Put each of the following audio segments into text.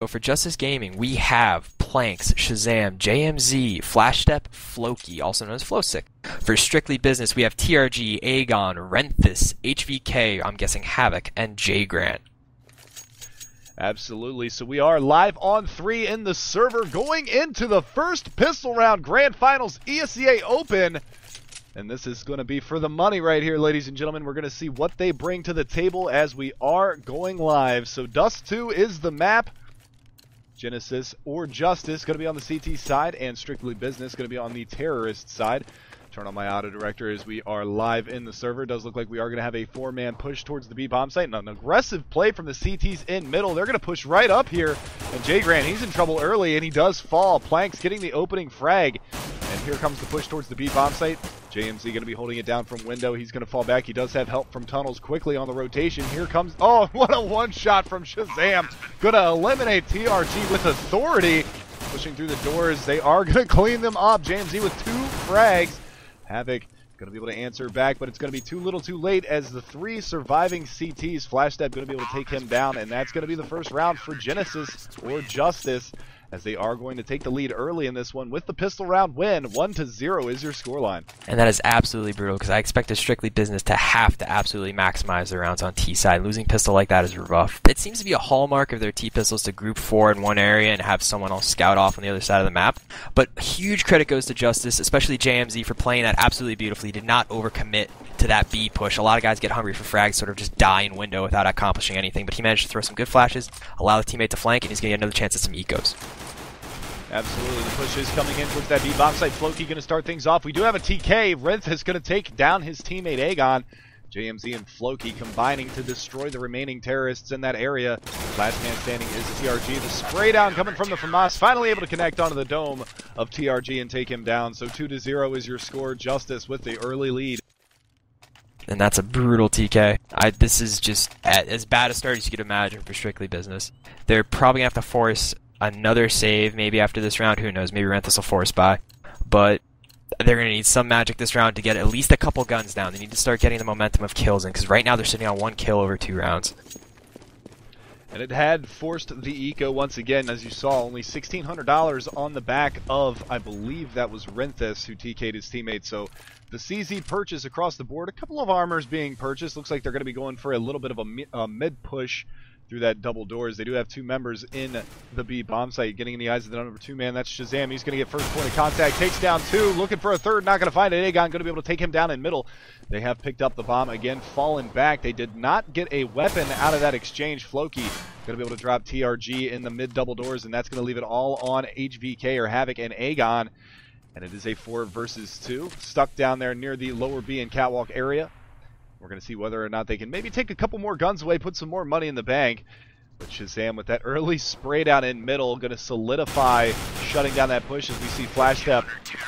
So for JuStuS Gaming, we have Planks, Shazam, JMZ, Flashstep, Floki, also known as Flowsick. For Strictly Business, we have TRG, Aegon, Renthis, HVK, I'm guessing Havoc, and J Grant. Absolutely. So we are live on 3 in the server going into the first pistol round Grand Finals ESEA Open. And this is going to be for the money right here, ladies and gentlemen. We're going to see what they bring to the table as we are going live. So Dust 2 is the map. Genesis or JuStuS going to be on the CT side, and Strictly Business going to be on the terrorist side. Turn on my auto director as we are live in the server. It does look like we are going to have a 4-man push towards the B bomb site. And an aggressive play from the CTs in middle. They're going to push right up here. And J Grant, he's in trouble early, and he does fall. Planks getting the opening frag. And here comes the push towards the B bomb site. JMZ going to be holding it down from window. He's going to fall back. He does have help from tunnels quickly on the rotation. Here comes, oh, what a one-shot from Shazam. Going to eliminate TRG with authority. Pushing through the doors. They are going to clean them up. JMZ with 2 frags. Havoc going to be able to answer back, but it's going to be too little too late as the 3 surviving CTs, Flashstep going to be able to take him down, and that's going to be the first round for Genesis or JuStuS, as they are going to take the lead early in this one with the pistol round win. 1-0 is your scoreline. And that is absolutely brutal, because I expect a Strictly Business to have to absolutely maximize their rounds on T side. Losing pistol like that is rough. It seems to be a hallmark of their T pistols to group 4 in one area and have someone else scout off on the other side of the map. But huge credit goes to JuStuS, especially JMZ, for playing that absolutely beautifully. Did not overcommit to that B push. A lot of guys get hungry for frags, sort of just die in window without accomplishing anything, but he managed to throw some good flashes, allow the teammate to flank, and he's going to get another chance at some ecos. Absolutely, the push is coming in towards that B-bomb site. Floki going to start things off. We do have a TK. Renth is going to take down his teammate Aegon. JMZ and Floki combining to destroy the remaining terrorists in that area. Last man standing is TRG. The spray down coming from the FAMAS, finally able to connect onto the dome of TRG and take him down. So 2-0 is your score. JuStuS with the early lead. And that's a brutal TK. This is just as bad a start as you could imagine for Strictly Business. They're probably going to have to force another save maybe after this round. Who knows? Maybe Renthis will force by. But they're going to need some magic this round to get at least a couple guns down. They need to start getting the momentum of kills in, because right now they're sitting on 1 kill over 2 rounds. And it had forced the eco once again, as you saw, only $1,600 on the back of, I believe that was Renthis who TK'd his teammate. So the CZ purchase across the board, a couple of armors being purchased. Looks like they're going to be going for a little bit of a mid push through that double doors. They do have 2 members in the B bomb site. Getting in the eyes of the number 2 man, that's Shazam. He's going to get first point of contact. Takes down 2. Looking for a third. Not going to find it. Aegon going to be able to take him down in middle. They have picked up the bomb again, fallen back. They did not get a weapon out of that exchange. Floki going to be able to drop TRG in the mid double doors, and that's going to leave it all on HVK or Havoc and Aegon. And it is a 4 versus 2. Stuck down there near the lower B and catwalk area. We're going to see whether or not they can maybe take a couple more guns away, put some more money in the bank. But Shazam with that early spray down in middle, going to solidify shutting down that push as we see Flashstep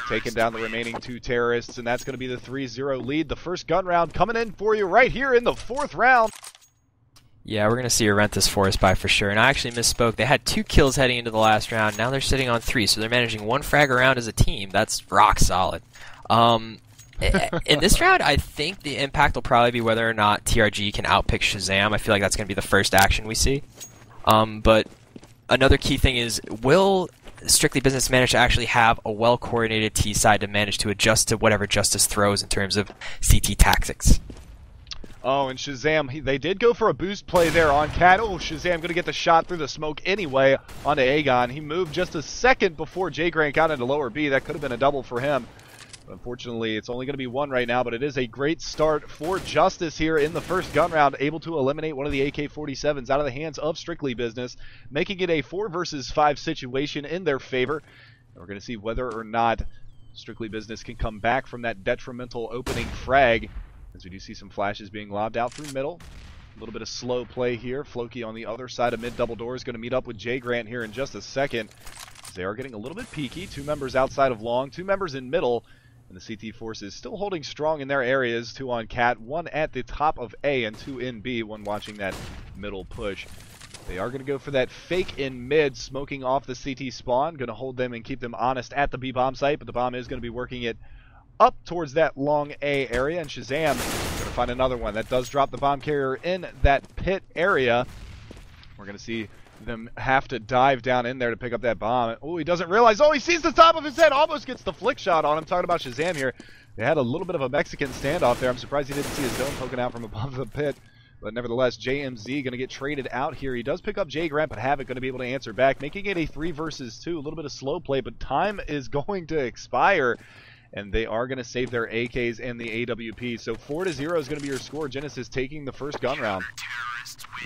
taking down the remaining 2 terrorists. And that's going to be the 3-0 lead. The first gun round coming in for you right here in the 4th round. Yeah, we're going to see a Renthis forest buy for sure. And I actually misspoke. They had 2 kills heading into the last round. Now they're sitting on 3, so they're managing 1 frag around as a team. That's rock solid. In this round, I think the impact will probably be whether or not TRG can outpick Shazam. I feel like that's going to be the first action we see. But another key thing is, will Strictly Business manage to actually have a well-coordinated T side to manage to adjust to whatever JuStuS throws in terms of CT tactics? Oh, and Shazam, they did go for a boost play there on Cat. Oh, Shazam going to get the shot through the smoke anyway onto Aegon. He moved just a second before J Grant got into lower B. That could have been a double for him. Unfortunately, it's only going to be 1 right now, but it is a great start for JuStuS here in the first gun round, able to eliminate one of the AK-47s out of the hands of Strictly Business, making it a 4 versus 5 situation in their favor. And we're going to see whether or not Strictly Business can come back from that detrimental opening frag, as we do see some flashes being lobbed out through middle. A little bit of slow play here. Floki on the other side of mid double doors, going to meet up with J Grant here in just a second. They are getting a little bit peaky. 2 members outside of long, 2 members in middle. And the CT forces still holding strong in their areas. 2 on Cat, 1 at the top of A and 2 in B, 1 watching that middle push. They are going to go for that fake in mid, smoking off the CT spawn. Going to hold them and keep them honest at the B bomb site, but the bomb is going to be working it up towards that long A area. And Shazam going to find another one. That does drop the bomb carrier in that pit area. We're going to see them have to dive down in there to pick up that bomb. Oh, he doesn't realize. Oh, he sees the top of his head. Almost gets the flick shot on him. Talking about Shazam here. They had a little bit of a Mexican standoff there. I'm surprised he didn't see his dome poking out from above the pit. But nevertheless, JMZ going to get traded out here. He does pick up J Grant, but Havoc going to be able to answer back, making it a 3 versus 2. A little bit of slow play, but time is going to expire. And they are going to save their AKs and the AWP. So 4-0 is going to be your score. Genesis taking the first gun round.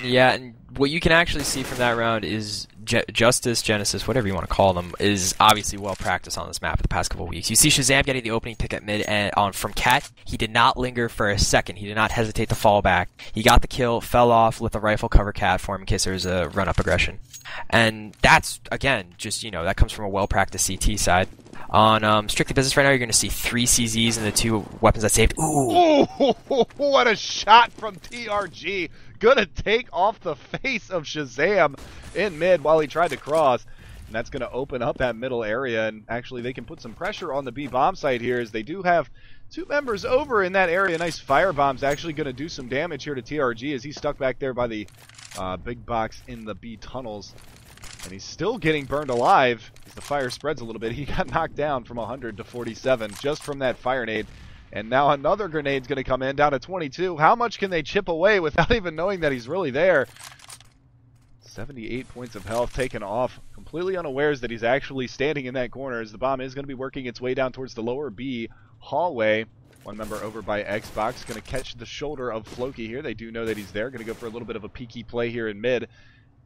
Yeah, and what you can actually see from that round is JuStuS, Genesis, whatever you want to call them, is obviously well practiced on this map the past couple of weeks. You see Shazam getting the opening pick at mid and on from Cat. He did not linger for a second. He did not hesitate to fall back. He got the kill, fell off, let the rifle cover Cat for him in case there was a run-up aggression. And that's, again, just, that comes from a well-practiced CT side. On Strictly Business right now, you're going to see 3 CZs and the 2 weapons that saved. Ooh! What a shot from TRG. Gonna take off the face of Shazam in mid while he tried to cross. And that's going to open up that middle area. And actually, they can put some pressure on the B bomb site here as they do have 2 members over in that area. Nice firebomb's actually going to do some damage here to TRG as he's stuck back there by the big box in the B tunnels. And he's still getting burned alive as the fire spreads a little bit. He got knocked down from 100 to 47 just from that fire nade. And now another grenade's going to come in down to 22. How much can they chip away without even knowing that he's really there? 78 points of health taken off. Completely unawares that he's actually standing in that corner as the bomb is going to be working its way down towards the lower B hallway. One member over by Xbox going to catch the shoulder of Floki here. They do know that he's there. Going to go for a little bit of a peeky play here in mid.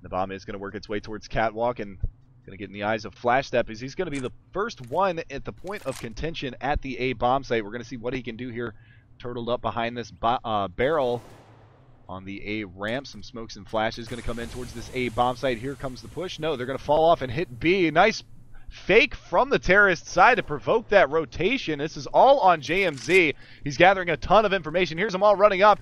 The bomb is going to work its way towards Catwalk and going to get in the eyes of Flash Step as he's going to be the first one at the point of contention at the A bomb site. We're going to see what he can do here. Turtled up behind this barrel on the A ramp. Some smokes and flashes going to come in towards this A bomb site. Here comes the push. No, they're going to fall off and hit B. Nice fake from the terrorist side to provoke that rotation. This is all on JMZ. He's gathering a ton of information. Here's them all running up.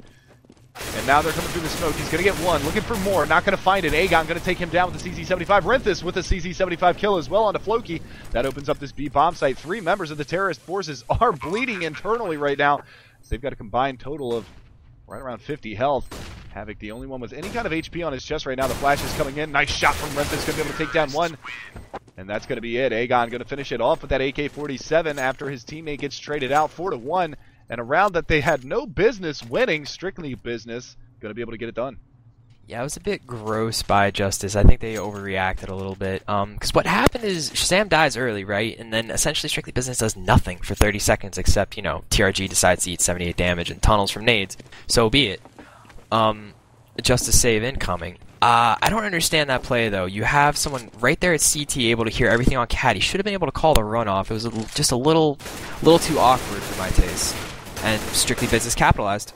And now they're coming through the smoke. He's going to get one. Looking for more. Not going to find it. Aegon going to take him down with the CZ-75. Renthis with a CZ-75 kill as well onto Floki. That opens up this B bomb site. 3 members of the terrorist forces are bleeding internally right now. So they've got a combined total of right around 50 health. Havoc, the only one with any kind of HP on his chest right now. The flash is coming in. Nice shot from Renthis. Going to be able to take down one. And that's going to be it. Aegon going to finish it off with that AK-47 after his teammate gets traded out 4-1. And a round that they had no business winning, Strictly Business, going to be able to get it done. Yeah, it was a bit gross by JuStuS. I think they overreacted a little bit. Because what happened is Shazam dies early, right? And then essentially Strictly Business does nothing for 30 seconds except, TRG decides to eat 78 damage and tunnels from nades. So be it. JuStuS save incoming. I don't understand that play, though. You have someone right there at CT able to hear everything on Cat. He should have been able to call the runoff. It was just a little too awkward for my taste. And Strictly Business capitalized.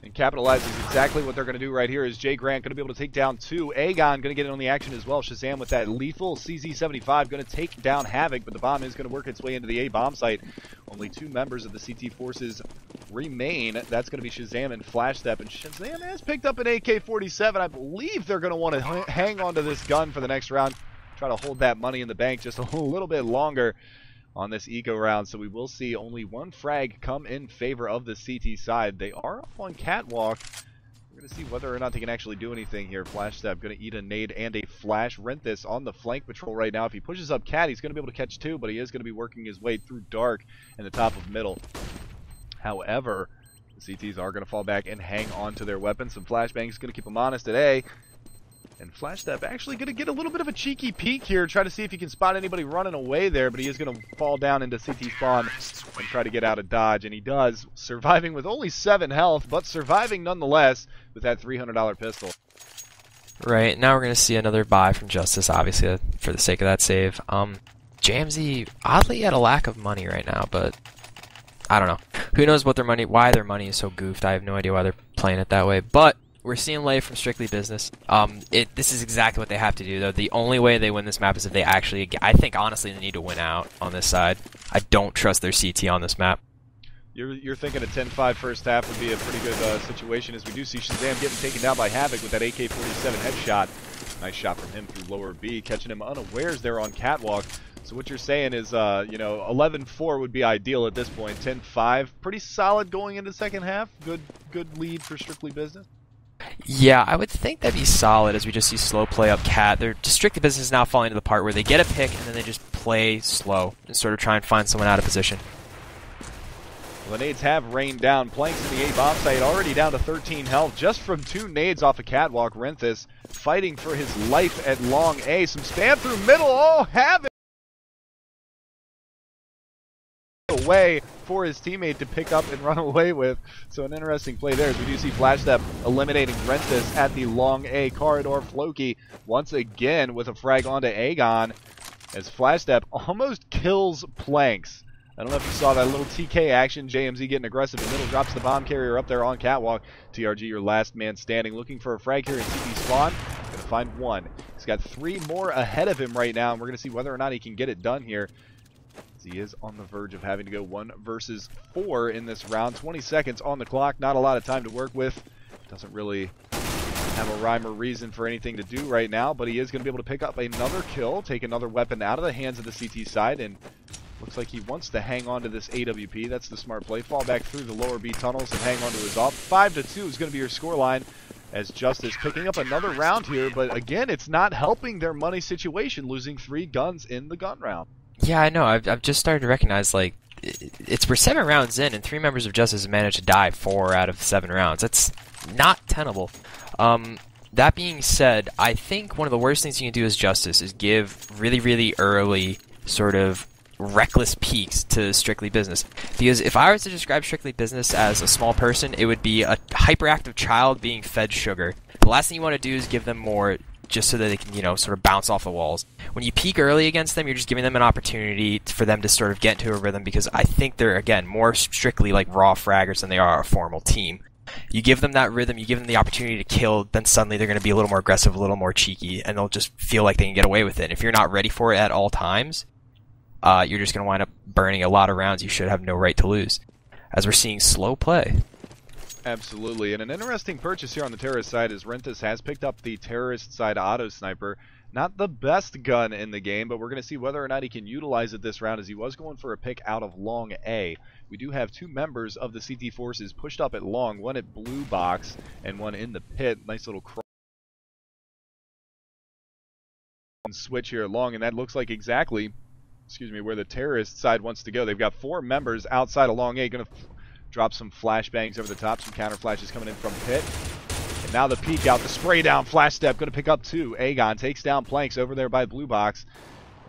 And capitalizes exactly what they're going to do right here is Jay Grant going to be able to take down 2. Aegon going to get in on the action as well. Shazam with that lethal CZ-75 going to take down Havoc, but the bomb is going to work its way into the A bomb site. Only 2 members of the CT forces remain. That's going to be Shazam and Flash Step. And Shazam has picked up an AK-47. I believe they're going to want to hang on to this gun for the next round. Try to hold that money in the bank just a little bit longer on this eco round, so we will see only 1 frag come in favor of the CT side. They are up on Catwalk. We're going to see whether or not they can actually do anything here. Flash Step going to eat a nade and a flash. Renthis on the flank patrol right now. If he pushes up Cat, he's going to be able to catch 2, but he is going to be working his way through dark in the top of middle. However, the CTs are going to fall back and hang on to their weapons. Some flashbangs going to keep them honest today. And Flash Step actually going to get a little bit of a cheeky peek here, try to see if he can spot anybody running away there, but he is going to fall down into CT spawn and try to get out of dodge, and he does, surviving with only 7 health, but surviving nonetheless with that $300 pistol. Right, now we're going to see another buy from JuStuS, obviously, for the sake of that save. JMZ, oddly at a lack of money right now, but I don't know. Who knows why their money is so goofed. I have no idea why they're playing it that way, but we're seeing Lay from Strictly Business. This is exactly what they have to do, though. The only way they win this map is if they actually... I think, honestly, they need to win out on this side. I don't trust their CT on this map. You're thinking a 10-5 first half would be a pretty good situation, as we do see Shazam getting taken down by Havoc with that AK-47 headshot. Nice shot from him through lower B, catching him unawares there on Catwalk. So what you're saying is, 11-4 would be ideal at this point. 10-5, pretty solid going into second half. Good lead for Strictly Business. Yeah, I would think that'd be solid as we just see slow play up Cat. Their Strictly Business is now falling to the part where they get a pick and then they just play slow and sort of try and find someone out of position. Well, the nades have rained down. Planks in the A bomb site already down to 13 health just from 2 nades off a catwalk. Renthis fighting for his life at long A. Some spam through middle. Oh, have it away for his teammate to pick up and run away with. So an interesting play there as we do see Flash Step eliminating Renthis at the long A corridor. Floki once again with a frag onto Aegon as Flash Step almost kills Planks. I don't know if you saw that little TK action. JMZ getting aggressive in the middle, drops the bomb carrier up there on catwalk. TRG, your last man standing, looking for a frag here in TP spawn. Gonna find one. He's got 3 more ahead of him right now, and we're gonna see whether or not he can get it done here. He is on the verge of having to go 1 versus 4 in this round. 20 seconds on the clock, not a lot of time to work with. Doesn't really have a rhyme or reason for anything to do right now, but he is going to be able to pick up another kill, take another weapon out of the hands of the CT side, and looks like he wants to hang on to this AWP. That's the smart play. Fall back through the lower B tunnels and hang on to his off. 5-2 is going to be your scoreline as JuStuS picking up another round here, but again, it's not helping their money situation, losing 3 guns in the gun round. Yeah, I know. I've just started to recognize, like, we're 7 rounds in, and 3 members of JuStuS have managed to die 4 out of 7 rounds. That's not tenable. That being said, I think one of the worst things you can do as JuStuS is give really, really early sort of reckless peaks to Strictly Business. Because if I was to describe Strictly Business as a small person, it would be a hyperactive child being fed sugar. The last thing you want to do is give them more just so that they can, sort of bounce off the walls. When you peak early against them, you're just giving them an opportunity for them to sort of get into a rhythm, because I think they're, again, more strictly like raw fraggers than they are a formal team. You give them that rhythm, you give them the opportunity to kill, then suddenly they're going to be a little more aggressive, a little more cheeky, and they'll just feel like they can get away with it. If you're not ready for it at all times, you're just going to wind up burning a lot of rounds you should have no right to lose, as we're seeing slow play. Absolutely, and an interesting purchase here on the terrorist side is Renthis has picked up the terrorist side auto sniper. Not the best gun in the game, but we're going to see whether or not he can utilize it this round, as he was going for a pick out of long A. We do have 2 members of the CT forces pushed up at long, one at blue box and one in the pit. Nice little switch here at long, and that looks like exactly, where the terrorist side wants to go. They've got 4 members outside of long A, going to drop some flashbangs over the top, some counter flashes coming in from pit. And now the peek out, the spray down, Flash Step, going to pick up 2. Aegon takes down Planks over there by blue box.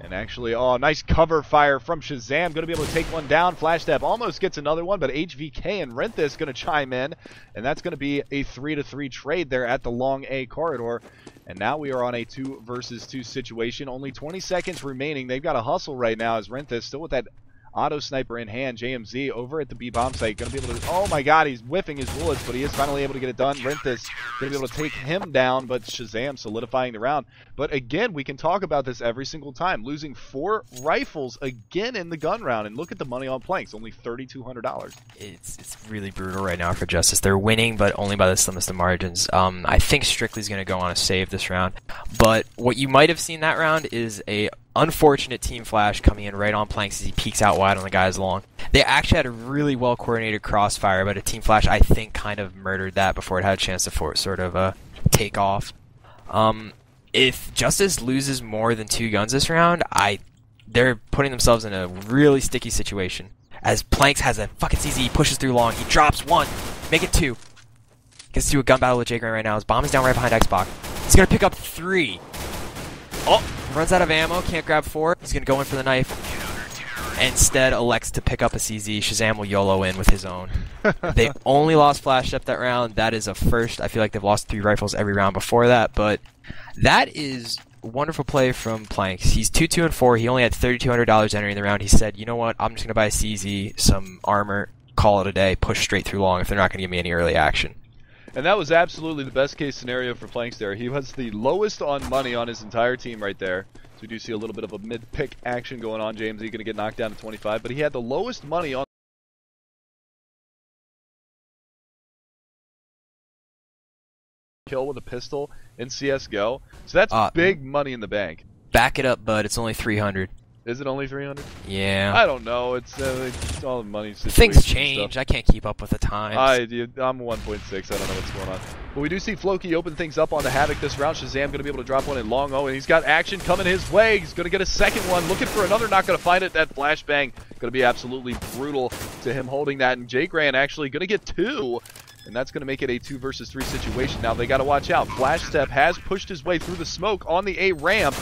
And actually, nice cover fire from Shazam, going to be able to take one down. Flash Step almost gets another one, but HVK and Renthis going to chime in. And that's going to be a 3-3 trade there at the long A corridor. And now we are on a 2 versus 2 situation. Only 20 seconds remaining. They've got to hustle right now as Renthis still with that auto sniper in hand. JMZ over at the B bomb site, going to be able to, oh my god, he's whiffing his bullets, but he is finally able to get it done. Renthis going to be able to take him down, but Shazam solidifying the round. But again, we can talk about this every single time, losing 4 rifles again in the gun round, and look at the money on Planks, only $3,200. It's really brutal right now for JuStuS. They're winning, but only by the slimmest of margins. I think Strictly's going to go on a save this round, but what you might have seen that round is a unfortunate team flash coming in right on Planks as he peeks out wide on the guy's long. They actually had a really well coordinated crossfire, but a team flash, I think, kind of murdered that before it had a chance to sort of take off. If JuStuS loses more than 2 guns this round, they're putting themselves in a really sticky situation. As Planks has a fucking CZ, he pushes through long, he drops 1, make it 2. Gets to a gun battle with Jake right now. His bomb is down right behind Xbox. He's gonna pick up 3. Oh, runs out of ammo, can't grab 4. He's going to go in for the knife. Instead, elects to pick up a CZ. Shazam will YOLO in with his own. They only lost Flash Step that round. That is a first. I feel like they've lost 3 rifles every round before that, but that is wonderful play from Planks. He's 2-2-4. He only had $3,200 entering the round. He said, you know what, I'm just going to buy a CZ, some armor, call it a day, push straight through long if they're not going to give me any early action. And that was absolutely the best case scenario for Planks there. He was the lowest on money on his entire team right there. So we do see a little bit of a mid-pick action going on. JMZ going to get knocked down to 25, but he had the lowest money on kill with a pistol in CSGO. So that's big money in the bank. Back it up, bud. It's only 300. Is it only 300? Yeah. I don't know. It's all the money situation. Things change. I can't keep up with the times. I'm 1.6. I don't know what's going on. But we do see Floki open things up on the Havoc this round. Shazam going to be able to drop one in long. Oh, and he's got action coming his way. He's going to get a second one. Looking for another, not going to find it. That flashbang going to be absolutely brutal to him holding that. And Jay Grant actually going to get 2. And that's going to make it a 2 versus 3 situation. Now they got to watch out. Flash Step has pushed his way through the smoke on the A ramp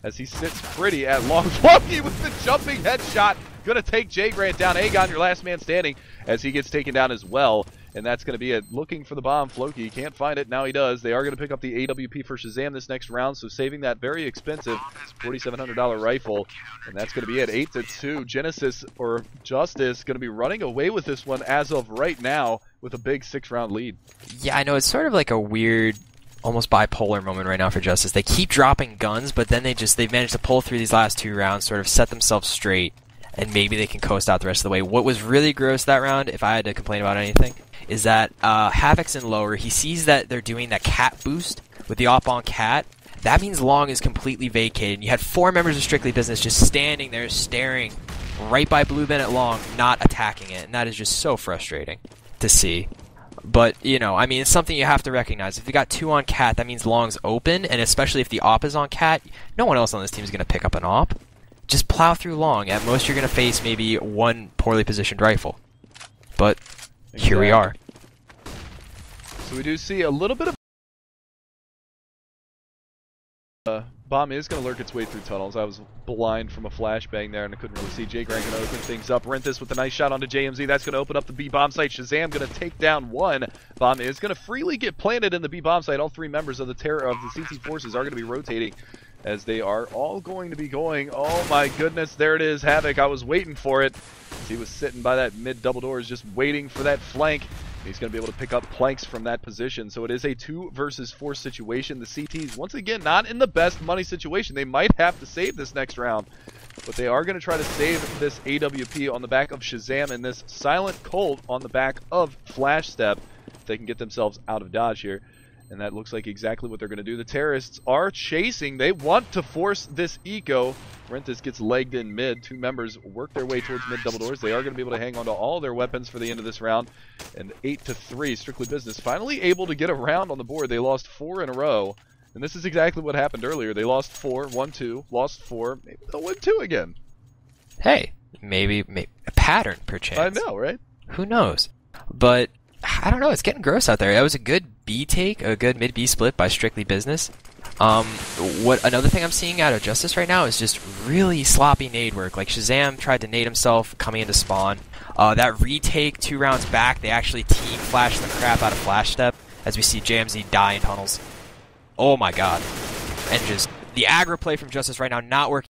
as he sits pretty at long. Floki with the jumping headshot. Going to take Jay Grant down. Aegon, your last man standing, as he gets taken down as well. And that's going to be it. Looking for the bomb. Floki can't find it. Now he does. They are going to pick up the AWP for Shazam this next round, so saving that very expensive $4,700 rifle. And that's going to be it. 8-2. Genesis or JuStuS going to be running away with this one as of right now with a big 6-round lead. Yeah, I know. It's sort of like a weird, almost bipolar moment right now for JuStuS. They keep dropping guns, but then they've managed to pull through these last 2 rounds, sort of set themselves straight, and maybe they can coast out the rest of the way. What was really gross that round, if I had to complain about anything, is that Havoc's in lower. He sees that they're doing that cat boost with the op-on cat. That means long is completely vacated. And you had 4 members of Strictly Business just standing there staring right by Blue Ben at long, not attacking it. And that is just so frustrating to see. But, you know, I mean, it's something you have to recognize. If you got 2 on cat, that means long's open. And especially if the op is on cat, no one else on this team is going to pick up an op. Just plow through long. At most, you're going to face maybe 1 poorly positioned rifle. But here we are. So we do see a little bit of bomb is going to lurk its way through tunnels. I was blind from a flashbang there and I couldn't really see. Jay Grant going to open things up. Renthis with a nice shot onto JMZ. That's going to open up the B bomb site. Shazam going to take down 1. Bomb is going to freely get planted in the B bomb site. All 3 members of the CT forces are going to be rotating as they are all going to be going. Oh my goodness, there it is. Havoc, I was waiting for it. He was sitting by that mid double doors just waiting for that flank. He's going to be able to pick up planks from that position. So it is a 2 versus 4 situation. The CTs, once again, not in the best money situation. They might have to save this next round, but they are going to try to save this AWP on the back of Shazam and this Silent Colt on the back of Flash Step if they can get themselves out of dodge here. And that looks like exactly what they're going to do. The terrorists are chasing. They want to force this eco. Renthis gets legged in mid. 2 members work their way towards mid double doors. They are going to be able to hang on to all their weapons for the end of this round. And 8-3, Strictly Business finally able to get a round on the board. They lost 4 in a row. And this is exactly what happened earlier. They lost 4, won 2, lost 4. Maybe they'll win 2 again. Hey, maybe a pattern, perchance. I know, right? Who knows? But I don't know. It's getting gross out there. That was a good B take, a good mid B split by Strictly Business. Another thing I'm seeing out of JuStuS right now is just really sloppy nade work. Like Shazam tried to nade himself coming into spawn. That retake 2 rounds back, they actually team flashed the crap out of Flash Step as we see JMZ die in tunnels. Oh my god. And just the aggro play from JuStuS right now not working.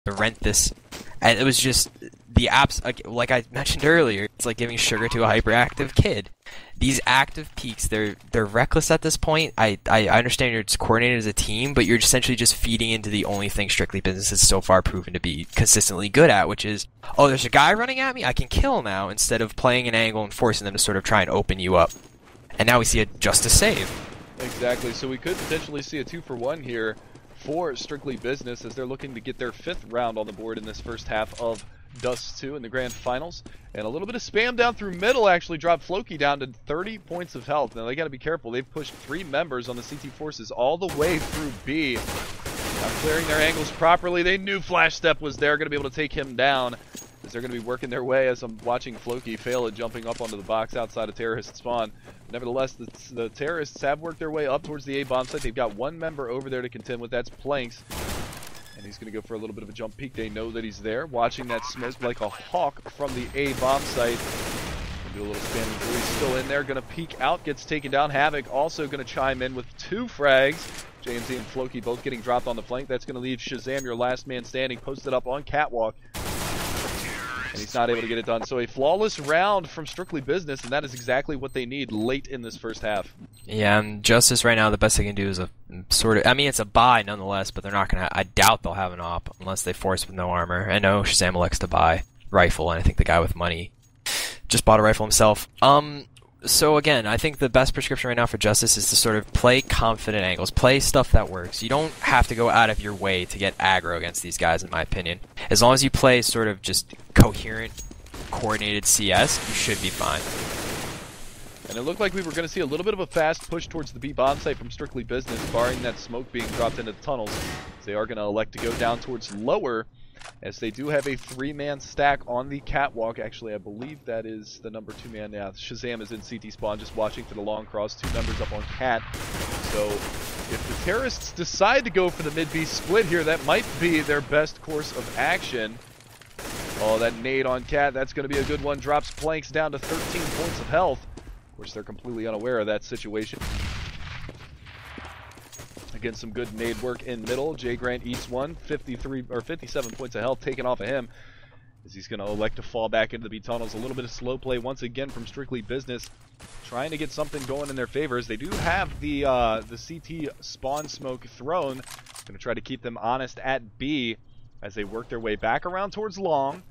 To rent this. And it was just the apps, like I mentioned earlier, it's like giving sugar to a hyperactive kid. These active peaks, they're reckless at this point. I understand you're coordinated as a team, but you're essentially just feeding into the only thing Strictly Business has so far proven to be consistently good at, which is, oh, there's a guy running at me, I can kill now, instead of playing an angle and forcing them to sort of try and open you up. And now we see a JuStuS save. Exactly, so we could potentially see a 2-for-1 here for Strictly Business as they're looking to get their 5th round on the board in this first half of JuStuS 2 in the grand finals. And a little bit of spam down through middle actually dropped Floki down to 30 points of health. Now they got to be careful. They've pushed 3 members on the CT forces all the way through B. Now clearing their angles properly. They knew Flash Step was there, going to be able to take him down as they're going to be working their way as I'm watching Floki fail at jumping up onto the box outside of terrorist spawn. Nevertheless, the terrorists have worked their way up towards the A bomb site. They've got 1 member over there to contend with. That's Planks. And he's going to go for a little bit of a jump peek. They know that he's there. Watching that smoke like a hawk from the A bomb site. Do a little spamming through. He's still in there. Going to peek out. Gets taken down. Havoc also going to chime in with 2 frags. JMZ and Floki both getting dropped on the flank. That's going to leave Shazam, your last man standing, posted up on catwalk. And he's not able to get it done. So a flawless round from Strictly Business, and that is exactly what they need late in this first half. Yeah, and JuStuS right now, the best they can do is a sort of, I mean, it's a buy nonetheless, but they're not going to, I doubt they'll have an op unless they force with no armor. I know Shazam elects to buy rifle, and I think the guy with money just bought a rifle himself. So again, I think the best prescription right now for JuStuS is to sort of play confident angles, play stuff that works. You don't have to go out of your way to get aggro against these guys, in my opinion. As long as you play sort of just coherent coordinated CS, you should be fine. And it looked like we were going to see a little bit of a fast push towards the B bomb site from Strictly Business, barring that smoke being dropped into the tunnels. They are going to elect to go down towards lower, as they do have a 3-man stack on the catwalk. Actually, I believe that is the number 2-man. Yeah, Shazam is in CT spawn, just watching for the long cross. 2 members up on Cat. So if the terrorists decide to go for the mid-B split here, that might be their best course of action. Oh, that nade on Cat, that's going to be a good one. Drops Planks down to 13 points of health. Of course, they're completely unaware of that situation. Again, some good nade work in middle. Jay Grant eats one, 57 points of health taken off of him, as he's going to elect to fall back into the B tunnels. A little bit of slow play once again from Strictly Business, trying to get something going in their favor, as they do have the CT spawn smoke thrown. Going to try to keep them honest at B as they work their way back around towards long.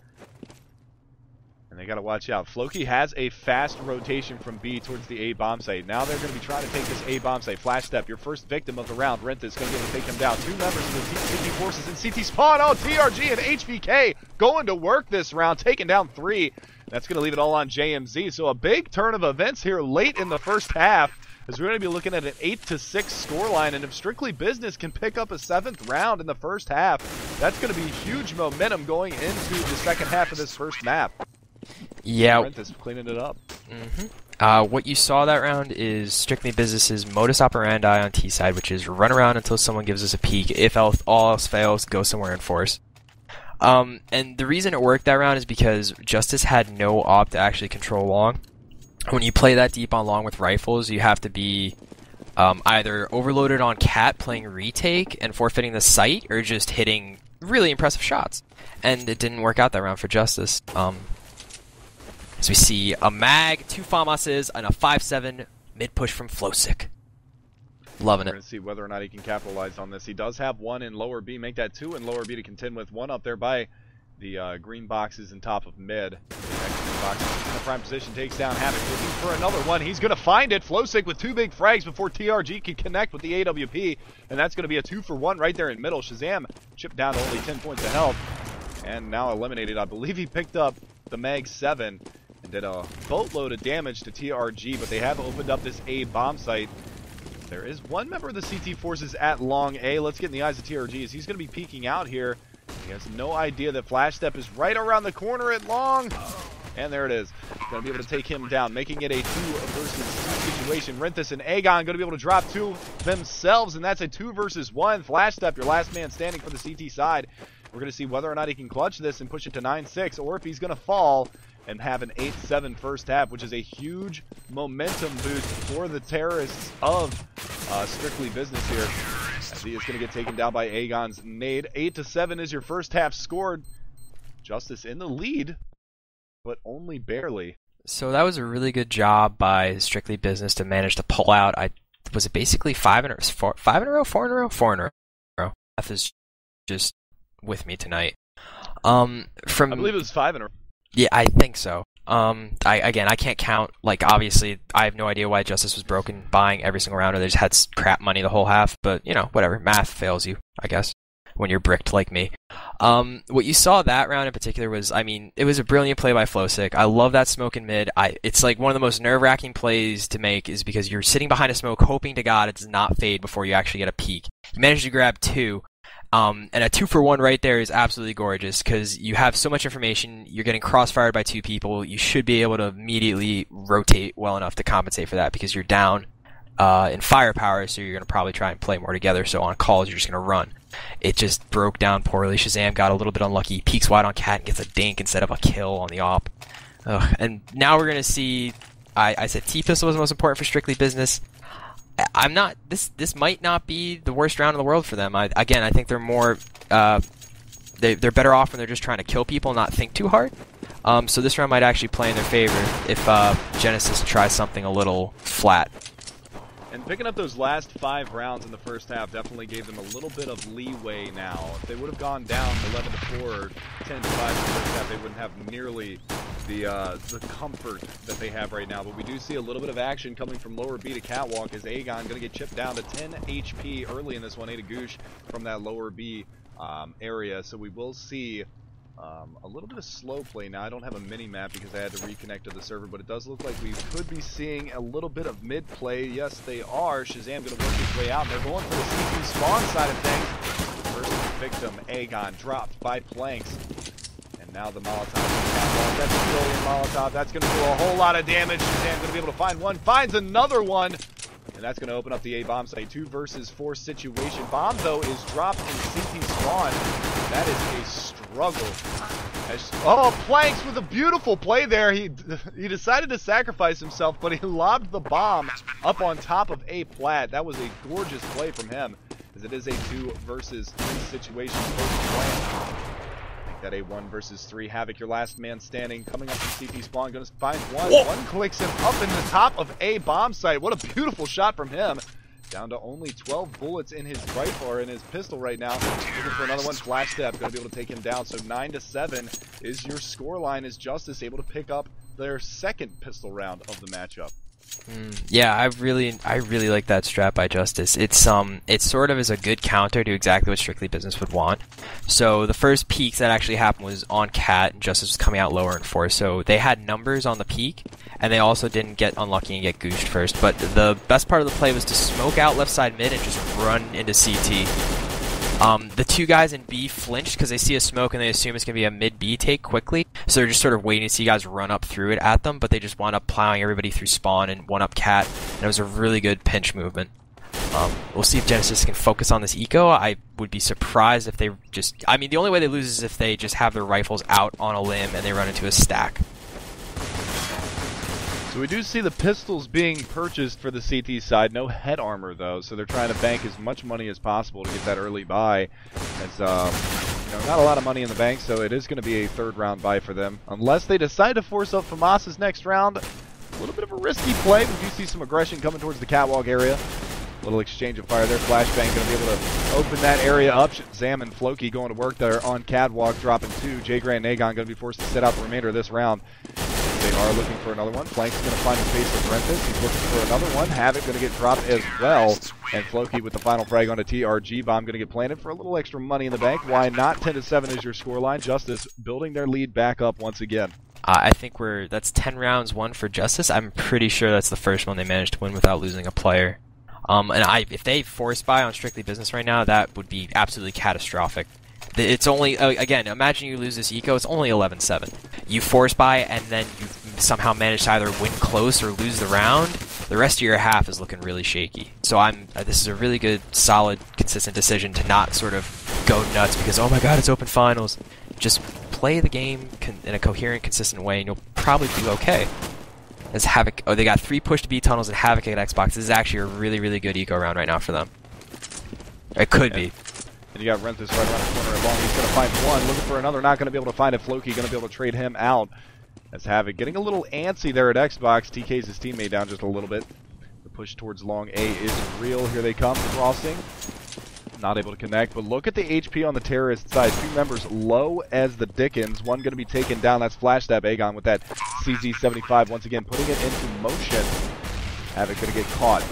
And they got to watch out. Floki has a fast rotation from B towards the A bomb site. Now they're going to be trying to take this A bomb site. Flash step, your first victim of the round. Renta is going to be able to take him down. 2 members of the CT forces in CT spawn. Oh, TRG and HVK going to work this round, taking down 3. That's going to leave it all on JMZ. So a big turn of events here late in the first half, as we're going to be looking at an 8-6 scoreline. And if Strictly Business can pick up a 7th round in the first half, that's going to be huge momentum going into the second half of this first map. Yeah. Is cleaning it up. What you saw that round is Strictly Business's modus operandi on T side, which is run around until someone gives us a peek. If all else fails, go somewhere and force. And the reason it worked that round is because JuStuS had no op to actually control long. When you play that deep on long with rifles, you have to be either overloaded on Cat playing retake and forfeiting the site, or just hitting really impressive shots. And it didn't work out that round for JuStuS. As we see a mag, 2 FAMASes, and a 5-7 mid-push from Flowsick. Loving it. We're going to see whether or not he can capitalize on this. He does have 1 in lower B. Make that 2 in lower B to contend with. 1 up there by the green boxes in top of mid. Next green box in the prime position, takes down Havoc, looking for another one. He's going to find it. Flowsick with 2 big frags before TRG can connect with the AWP. And that's going to be a 2-for-1 right there in middle. Shazam chipped down to only 10 points of health. And now eliminated. I believe he picked up the Mag 7. And did a boatload of damage to TRG, but they have opened up this A bomb site. There is 1 member of the CT forces at long A. Let's get in the eyes of TRG, as he's going to be peeking out here. He has no idea that Flash Step is right around the corner at long. And there it is. Going to be able to take him down, making it a 2 versus 2 situation. Renthis and Aegon going to be able to drop 2 themselves, and that's a 2 versus 1. Flash Step, your last man standing for the CT side. We're going to see whether or not he can clutch this and push it to 9-6, or if he's going to fall and have an 8-7 first half, which is a huge momentum boost for the terrorists of Strictly Business here, as he is going to get taken down by Aegon's nade. 8-7 is your first half scored. JuStuS in the lead, but only barely. So that was a really good job by Strictly Business to manage to pull out. Was it basically 5 in a row, 4 in a row? 4 in a row. F is just with me tonight. I believe it was 5 in a row. Yeah, I think so. I can't count. Like, obviously, I have no idea why JuStuS was broken buying every single round, or they just had crap money the whole half. But, you know, whatever. Math fails you, I guess, when you're bricked like me. What you saw that round in particular was, I mean, it was a brilliant play by Flowsick. I love that smoke in mid. It's like one of the most nerve-wracking plays to make, is because you're sitting behind a smoke, hoping to God it does not fade before you actually get a peek. You manage to grab 2. And a 2-for-1 right there is absolutely gorgeous, because you have so much information. You're getting crossfired by 2 people. You should be able to immediately rotate well enough to compensate for that, because you're down in firepower, so you're going to probably try and play more together. So on calls, you're just going to run. It just broke down poorly. Shazam got a little bit unlucky. Peeks wide on Cat and gets a dink instead of a kill on the op. And now we're going to see... I said T-Pistol was the most important for Strictly Business. I'm not. This might not be the worst round in the world for them. I think they're more. They're better off when they're just trying to kill people and not think too hard. So this round might actually play in their favor if Genesis tries something a little flat. And picking up those last 5 rounds in the first half definitely gave them a little bit of leeway now. If they would have gone down 11-4 or 10-5 in the first half, they wouldn't have nearly the comfort that they have right now. But we do see a little bit of action coming from lower B to catwalk, as Aegon going to get chipped down to 10 HP early in this one. Ada Goosh from that lower B area. So we will see A little bit of slow play now. I don't have a mini-map because I had to reconnect to the server, but it does look like we could be seeing a little bit of mid-play. Yes, they are. Shazam going to work his way out, and they're going for the CT spawn side of things. First victim, Aegon, dropped by Planks. And now the Molotov. That's a brilliant Molotov. That's going to do a whole lot of damage. Shazam going to be able to find one, finds another one. And that's going to open up the A bomb site. 2 versus 4 situation. Bomb, though, is dropped in CT spawn. That is a struggle. Oh, Planks with a beautiful play there. He decided to sacrifice himself, but he lobbed the bomb up on top of A plat. That was a gorgeous play from him, as it is a 2 versus 3 situation. Make that a 1 versus 3. Havoc, your last man standing, coming up from CT spawn, going to find one. Whoa. One clicks him up in the top of A bomb site. What a beautiful shot from him. Down to only 12 bullets in his rifle, or in his pistol right now. Looking for another one. Flash step, going to be able to take him down. So 9-7 is your scoreline, as JuStuS able to pick up their second pistol round of the matchup. Yeah, I really like that strat by JuStuS. It sort of is a good counter to exactly what Strictly Business would want. So the first peak that actually happened was on Cat, and JuStuS was coming out lower in 4. So they had numbers on the peak, and they also didn't get unlucky and get gooshed first. But the best part of the play was to smoke out left side mid and just run into CT. The 2 guys in B flinched because they see a smoke and they assume it's going to be a mid-B take quickly. So they're just sort of waiting to see guys run up through it at them, but they just wound up plowing everybody through spawn and one-up Cat. And it was a really good pinch movement. We'll see if Genesis can focus on this eco. I would be surprised if they just... I mean, the only way they lose is if they just have their rifles out on a limb and they run into a stack. So we do see the pistols being purchased for the CT side. No head armor, though, so they're trying to bank as much money as possible to get that early buy. As, not a lot of money in the bank, so it is going to be a 3rd round buy for them. Unless they decide to force up FAMAS's next round. A little bit of a risky play. We do see some aggression coming towards the catwalk area. A little exchange of fire there. Flashbang going to be able to open that area up. Zam and Floki going to work there on catwalk, dropping 2. J Grand and Aegon going to be forced to sit out the remainder of this round. They are looking for another one. Planks is going to find the face of Renthis. He's looking for another one. Havoc going to get dropped as well. And Floki with the final frag on a TRG bomb going to get planted for a little extra money in the bank. Why not? 10-7 is your scoreline. JuStuS building their lead back up once again. I think that's 10 rounds won for JuStuS. I'm pretty sure that's the first one they managed to win without losing a player. If they force buy on Strictly Business right now, that would be absolutely catastrophic. It's only, again, imagine you lose this eco, it's only 11-7. You force buy and then you somehow manage to either win close or lose the round, the rest of your half is looking really shaky. So this is a really good, solid, consistent decision to not sort of go nuts because, oh my god, it's open finals. Just play the game in a coherent, consistent way and you'll probably do okay. As Havoc, they got 3 push to B tunnels and Havoc at Xbox. This is actually a really, really good eco round right now for them. It could be. And you got Renthis right around the corner long. He's going to find one. Looking for another. Not going to be able to find it. Floki going to be able to trade him out. As Havoc getting a little antsy there at Xbox. TK's his teammate down just a little bit. The push towards long A is real. Here they come. Crossing. Not able to connect. But look at the HP on the terrorist side. 2 members low as the Dickens. One going to be taken down. That's Flash Stab Aegon with that CZ75. Once again, putting it into motion. Havoc going to get caught.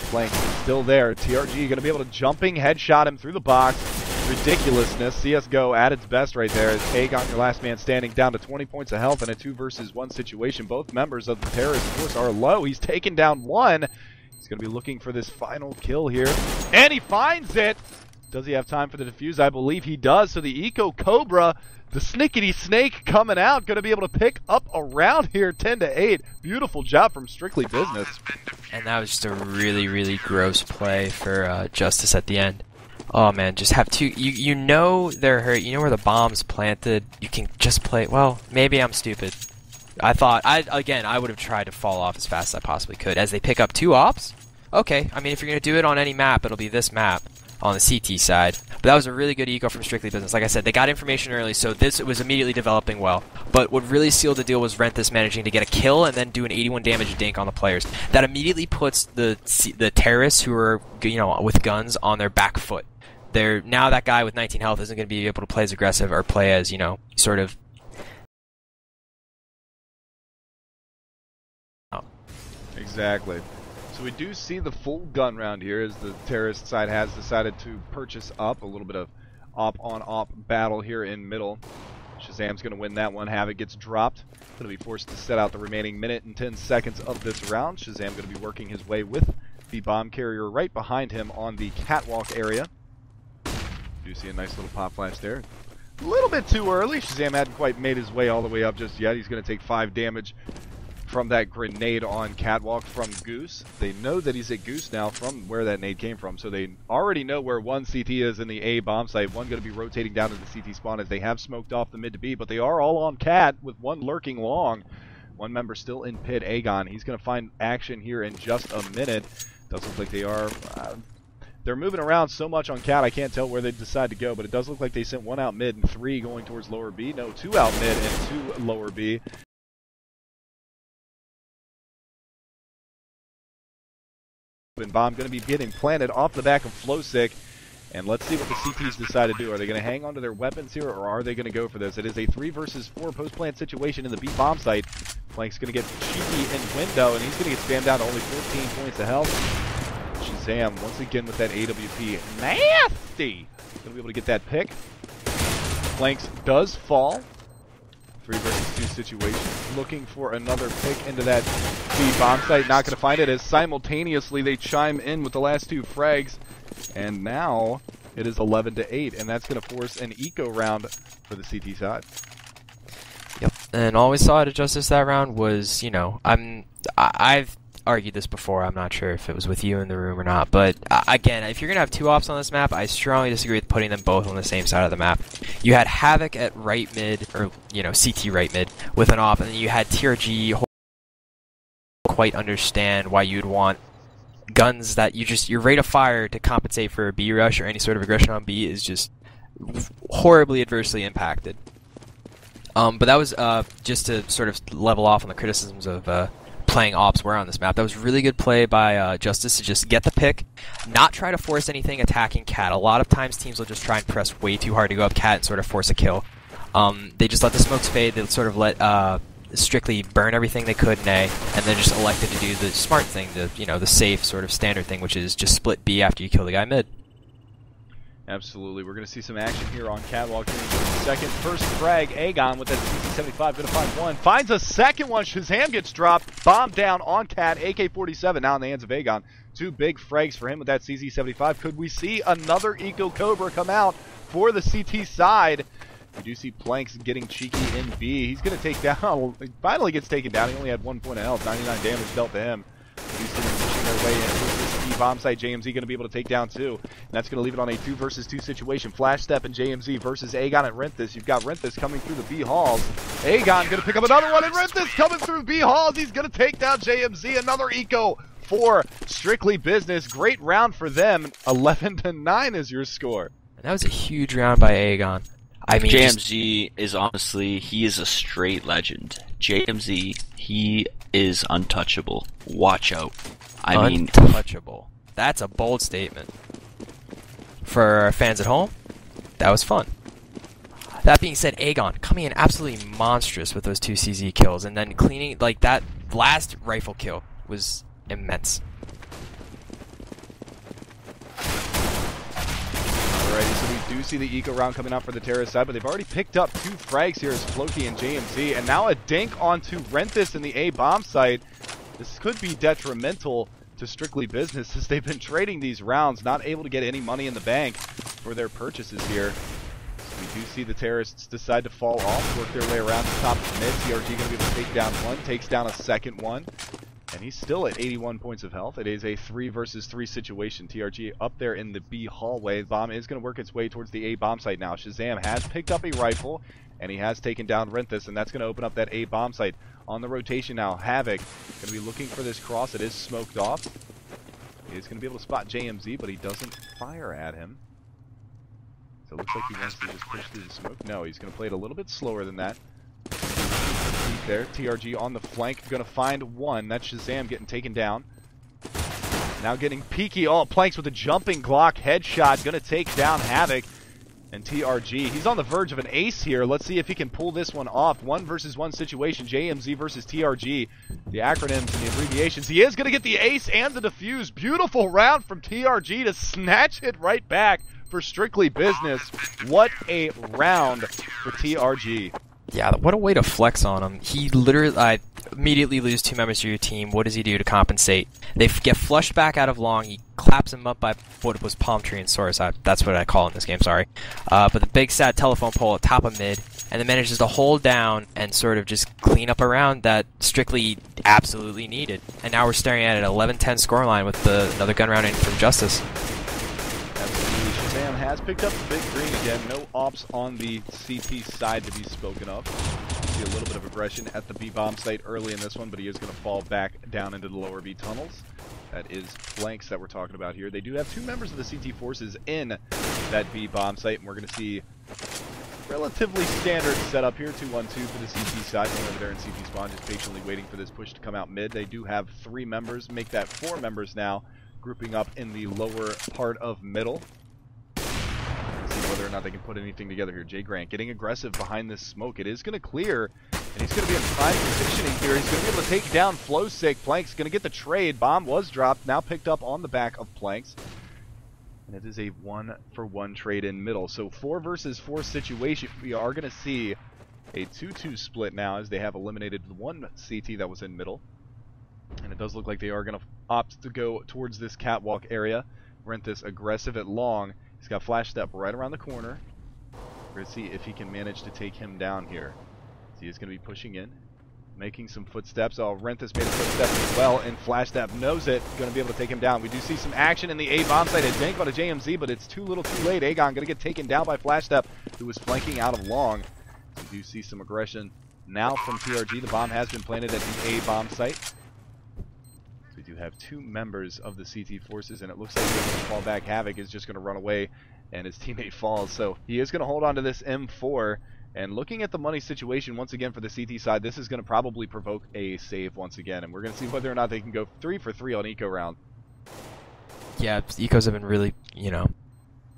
Planks still there. TRG going to be able to jumping headshot him through the box. Ridiculousness. CSGO at its best right there. As Aegon, your last man standing, down to 20 points of health in a 2 versus 1 situation. Both members of the terrorist force are low. He's taken down one. He's going to be looking for this final kill here. And he finds it! Does he have time for the defuse? I believe he does. So the Eco Cobra, the snickety snake coming out, going to be able to pick up a round here, 10-8. Beautiful job from Strictly Business. And that was just a really, really gross play for JuStuS at the end. Oh man, just have 2. You know they're hurt. You know where the bomb's planted. You can just play. Well, maybe I'm stupid. I thought I would have tried to fall off as fast as I possibly could. As they pick up 2 ops, okay. I mean, if you're gonna do it on any map, it'll be this map on the CT side. But that was a really good eco from Strictly Business. Like I said, they got information early, so this was immediately developing well. But what really sealed the deal was Renthis managing to get a kill and then do an 81 damage dink on the players. That immediately puts the terrorists who are with guns on their back foot. Now that guy with 19 health isn't going to be able to play as aggressive or play as, sort of... Exactly. So we do see the full gun round here as the terrorist side has decided to purchase up a little bit of op-on-op battle here in middle. Shazam's going to win that one. Havoc gets dropped. Going to be forced to set out the remaining minute and 10 seconds of this round. Shazam going to be working his way with the bomb carrier right behind him on the catwalk area. Do see a nice little pop flash there. A little bit too early. Shazam hadn't quite made his way all the way up just yet. He's going to take 5 damage from that grenade on catwalk from Goose. They know that he's at Goose now from where that nade came from, so they already know where one CT is in the A bomb site. One going to be rotating down to the CT spawn as they have smoked off the mid to B, but they are all on cat with one lurking long. One member still in pit, Aegon. He's going to find action here in just a minute. Does look like they are... they're moving around so much on cat, I can't tell where they decide to go, but it does look like they sent 1 out mid and 3 going towards lower B. No, 2 out mid and 2 lower B. Bomb going to be getting planted off the back of Flowsick, and let's see what the CTs decide to do. Are they going to hang on to their weapons here, or are they going to go for this? It is a 3 versus 4 post-plant situation in the B bomb site. Plank's going to get cheeky in window, and he's going to get spammed down to only 14 points of health. Shazam once again with that AWP. Nasty! Going to be able to get that pick. Planks does fall. 3 versus 2 situation. Looking for another pick into that B bomb site. Not going to find it as simultaneously they chime in with the last 2 frags. And now it is 11-8, and that's going to force an eco round for the CT side. Yep. And all we saw at JuStuS that round was, you know, I've argued this before. I'm not sure if it was with you in the room or not, but again, if you're gonna have 2 ops on this map, I strongly disagree with putting them both on the same side of the map. You had Havoc at right mid, or you know, CT right mid with an op, and then you had TRG. Quite understand why you'd want guns that your rate of fire to compensate for a B rush or any sort of aggression on B is just horribly adversely impacted. But that was just to sort of level off on the criticisms of playing ops were on this map. That was really good play by JuStuS to just get the pick, not try to force anything attacking cat. A lot of times teams will just try and press way too hard to go up cat and sort of force a kill. They just let the smokes fade. They sort of let strictly burn everything they could in A, and then just elected to do the smart thing, the safe sort of standard thing, which is just split B after you kill the guy mid. Absolutely. We're going to see some action here on catwalk here in just a second. First frag, Aegon with that CC-75 going to find one. Finds a second one. Shazam gets dropped. Bomb down on cat. AK-47 now in the hands of Aegon. 2 big frags for him with that CC-75. Could we see another Eco Cobra come out for the CT side? We do see Planks getting cheeky in B. He's going to take down. He finally gets taken down. He only had 1 point of health. 99 damage dealt to him. He's pushing their way in with this bomb site. JMZ going to be able to take down 2. And that's going to leave it on a 2 versus 2 situation. Flash Step and JMZ versus Aegon and Renthis. You've got Renthis coming through the B halls. Aegon going to pick up another one, and Renthis coming through B halls. He's going to take down JMZ. Another eco for Strictly Business. Great round for them. 11-9 is your score. And that was a huge round by Aegon. I mean, JMZ is honestly, he is a straight legend. JMZ, he is untouchable. Watch out. I mean, untouchable. That's a bold statement. For our fans at home, that was fun. That being said, Aegon coming in absolutely monstrous with those 2 CZ kills, and then cleaning, like, that last rifle kill was immense. Alrighty, so we do see the eco round coming out for the terrorist side, but they've already picked up 2 frags here as Floki and JMZ, and now a dink onto Renthis in the A bomb site. This could be detrimental to Strictly Business as they've been trading these rounds, not able to get any money in the bank for their purchases here. So we do see the terrorists decide to fall off, work their way around the top of the mid. TRG going to be able to take down 1, takes down a second one. And he's still at 81 points of health. It is a 3 versus 3 situation. TRG up there in the B hallway. Bomb is going to work its way towards the A bomb site now. Shazam has picked up a rifle, and he has taken down Renthis, and that's going to open up that A bomb site. On the rotation now, Havoc going to be looking for this cross. It is smoked off. He's going to be able to spot JMZ, but he doesn't fire at him. So it looks like he wants to just push through the smoke. No, he's going to play it a little bit slower than that. There, TRG on the flank, going to find 1. That's Shazam getting taken down. Now getting peeky. Oh, Planks with a jumping Glock headshot, going to take down Havoc. And TRG, he's on the verge of an ace here. Let's see if he can pull this one off. 1 versus 1 situation, JMZ versus TRG. The acronyms and the abbreviations. He is going to get the ace and the defuse. Beautiful round from TRG to snatch it right back for Strictly Business. What a round for TRG. Yeah, what a way to flex on him. He literally immediately lose 2 members of your team. What does he do to compensate? They get flushed back out of long. He claps him up by what was Palm Tree and Source. That's what I call in this game, sorry. But the big sad telephone pole at top of mid, and then manages to hold down and sort of just clean up a round that Strictly absolutely needed. And now we're staring at an 11-10 scoreline with another gun round in from JuStuS. Shazam has picked up the big green again. No ops on the CT side to be spoken of. See a little bit of aggression at the B bomb site early in this one, but he is going to fall back down into the lower B tunnels. That is flanks that we're talking about here. They do have 2 members of the CT forces in that B bomb site, and we're going to see relatively standard setup here. 2-1-2 for the CT side. One over there in CT spawn, just patiently waiting for this push to come out mid. They do have 3 members, make that 4 members now, grouping up in the lower part of middle. See whether or not they can put anything together here. Jay Grant getting aggressive behind this smoke. It is going to clear, and he's going to be in prime positioning here. He's going to be able to take down Flowsick. Plank's going to get the trade. Bomb was dropped, now picked up on the back of Planks. And it is a 1-for-1 trade in middle. So 4 versus 4 situation. We are going to see a 2-2 split now as they have eliminated the 1 CT that was in middle. And it does look like they are going to opt to go towards this catwalk area. Renthis aggressive at long. He's got flash step right around the corner. We're going to see if he can manage to take him down here. So he is going to be pushing in, making some footsteps. Oh, Renthis made a footstep as well, and flash step knows it. Going to be able to take him down. We do see some action in the A bomb site. A dank on a JMZ, but it's too little too late. Aegon going to get taken down by flash step, who was flanking out of long. We do see some aggression now from TRG. The bomb has been planted at the A bomb site. We do have 2 members of the CT forces, and it looks like they're going to fall back. Havoc is just going to run away, and his teammate falls. So he is going to hold on to this M4. And looking at the money situation once again for the CT side, this is going to probably provoke a save once again. And we're going to see whether or not they can go 3 for 3 on eco round. Yeah, ecos have been really,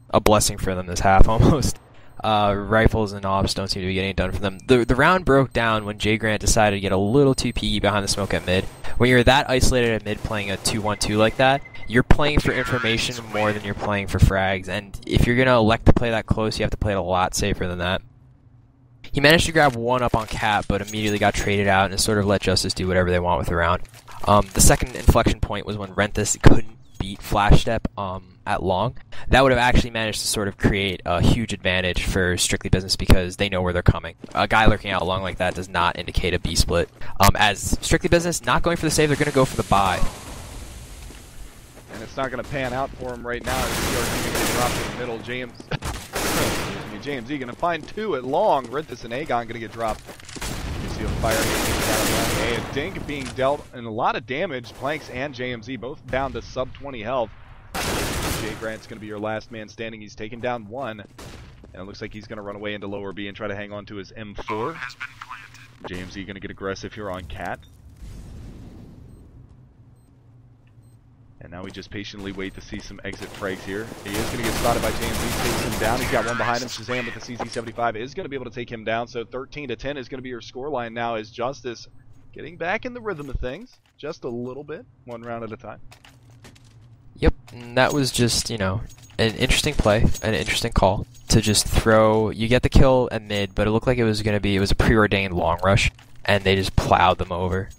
a blessing for them this half almost. Rifles and ops don't seem to be getting done for them. The round broke down when Jay Grant decided to get a little too peaky behind the smoke at mid. When you're that isolated at mid playing a 2-1-2 like that, you're playing for information more than you're playing for frags. And if you're going to elect to play that close, you have to play it a lot safer than that. He managed to grab 1 up on Cap, but immediately got traded out and sort of let JuStuS do whatever they want with the round. The second inflection point was when Renthis couldn't beat Flash Step at long. That would have actually managed to sort of create a huge advantage for Strictly Business because they know where they're coming. A guy lurking out long like that does not indicate a B split. As Strictly Business not going for the save, they're going to go for the buy. And it's not going to pan out for him right now. TRG going to get dropped in the middle. JMZ going to find 2 at long. Renthis and Aegon going to get dropped. You see a fire down a dink being dealt and a lot of damage. Planks and JMZ both down to sub 20 health. Jay Grant's going to be your last man standing. He's taken down 1. And it looks like he's going to run away into lower B and try to hang on to his M4. JMZ going to get aggressive here on Cat. And now we just patiently wait to see some exit frags here. He is going to get spotted by JMZ, takes him down. He's got 1 behind him. Shazam with the CZ75 is going to be able to take him down. So 13-10 is going to be your scoreline now as JuStuS getting back in the rhythm of things. Just a little bit, 1 round at a time. Yep, and that was just, an interesting play, an interesting call to just throw. You get the kill at mid, but it looked like it was a preordained long rush, and they just plowed them over.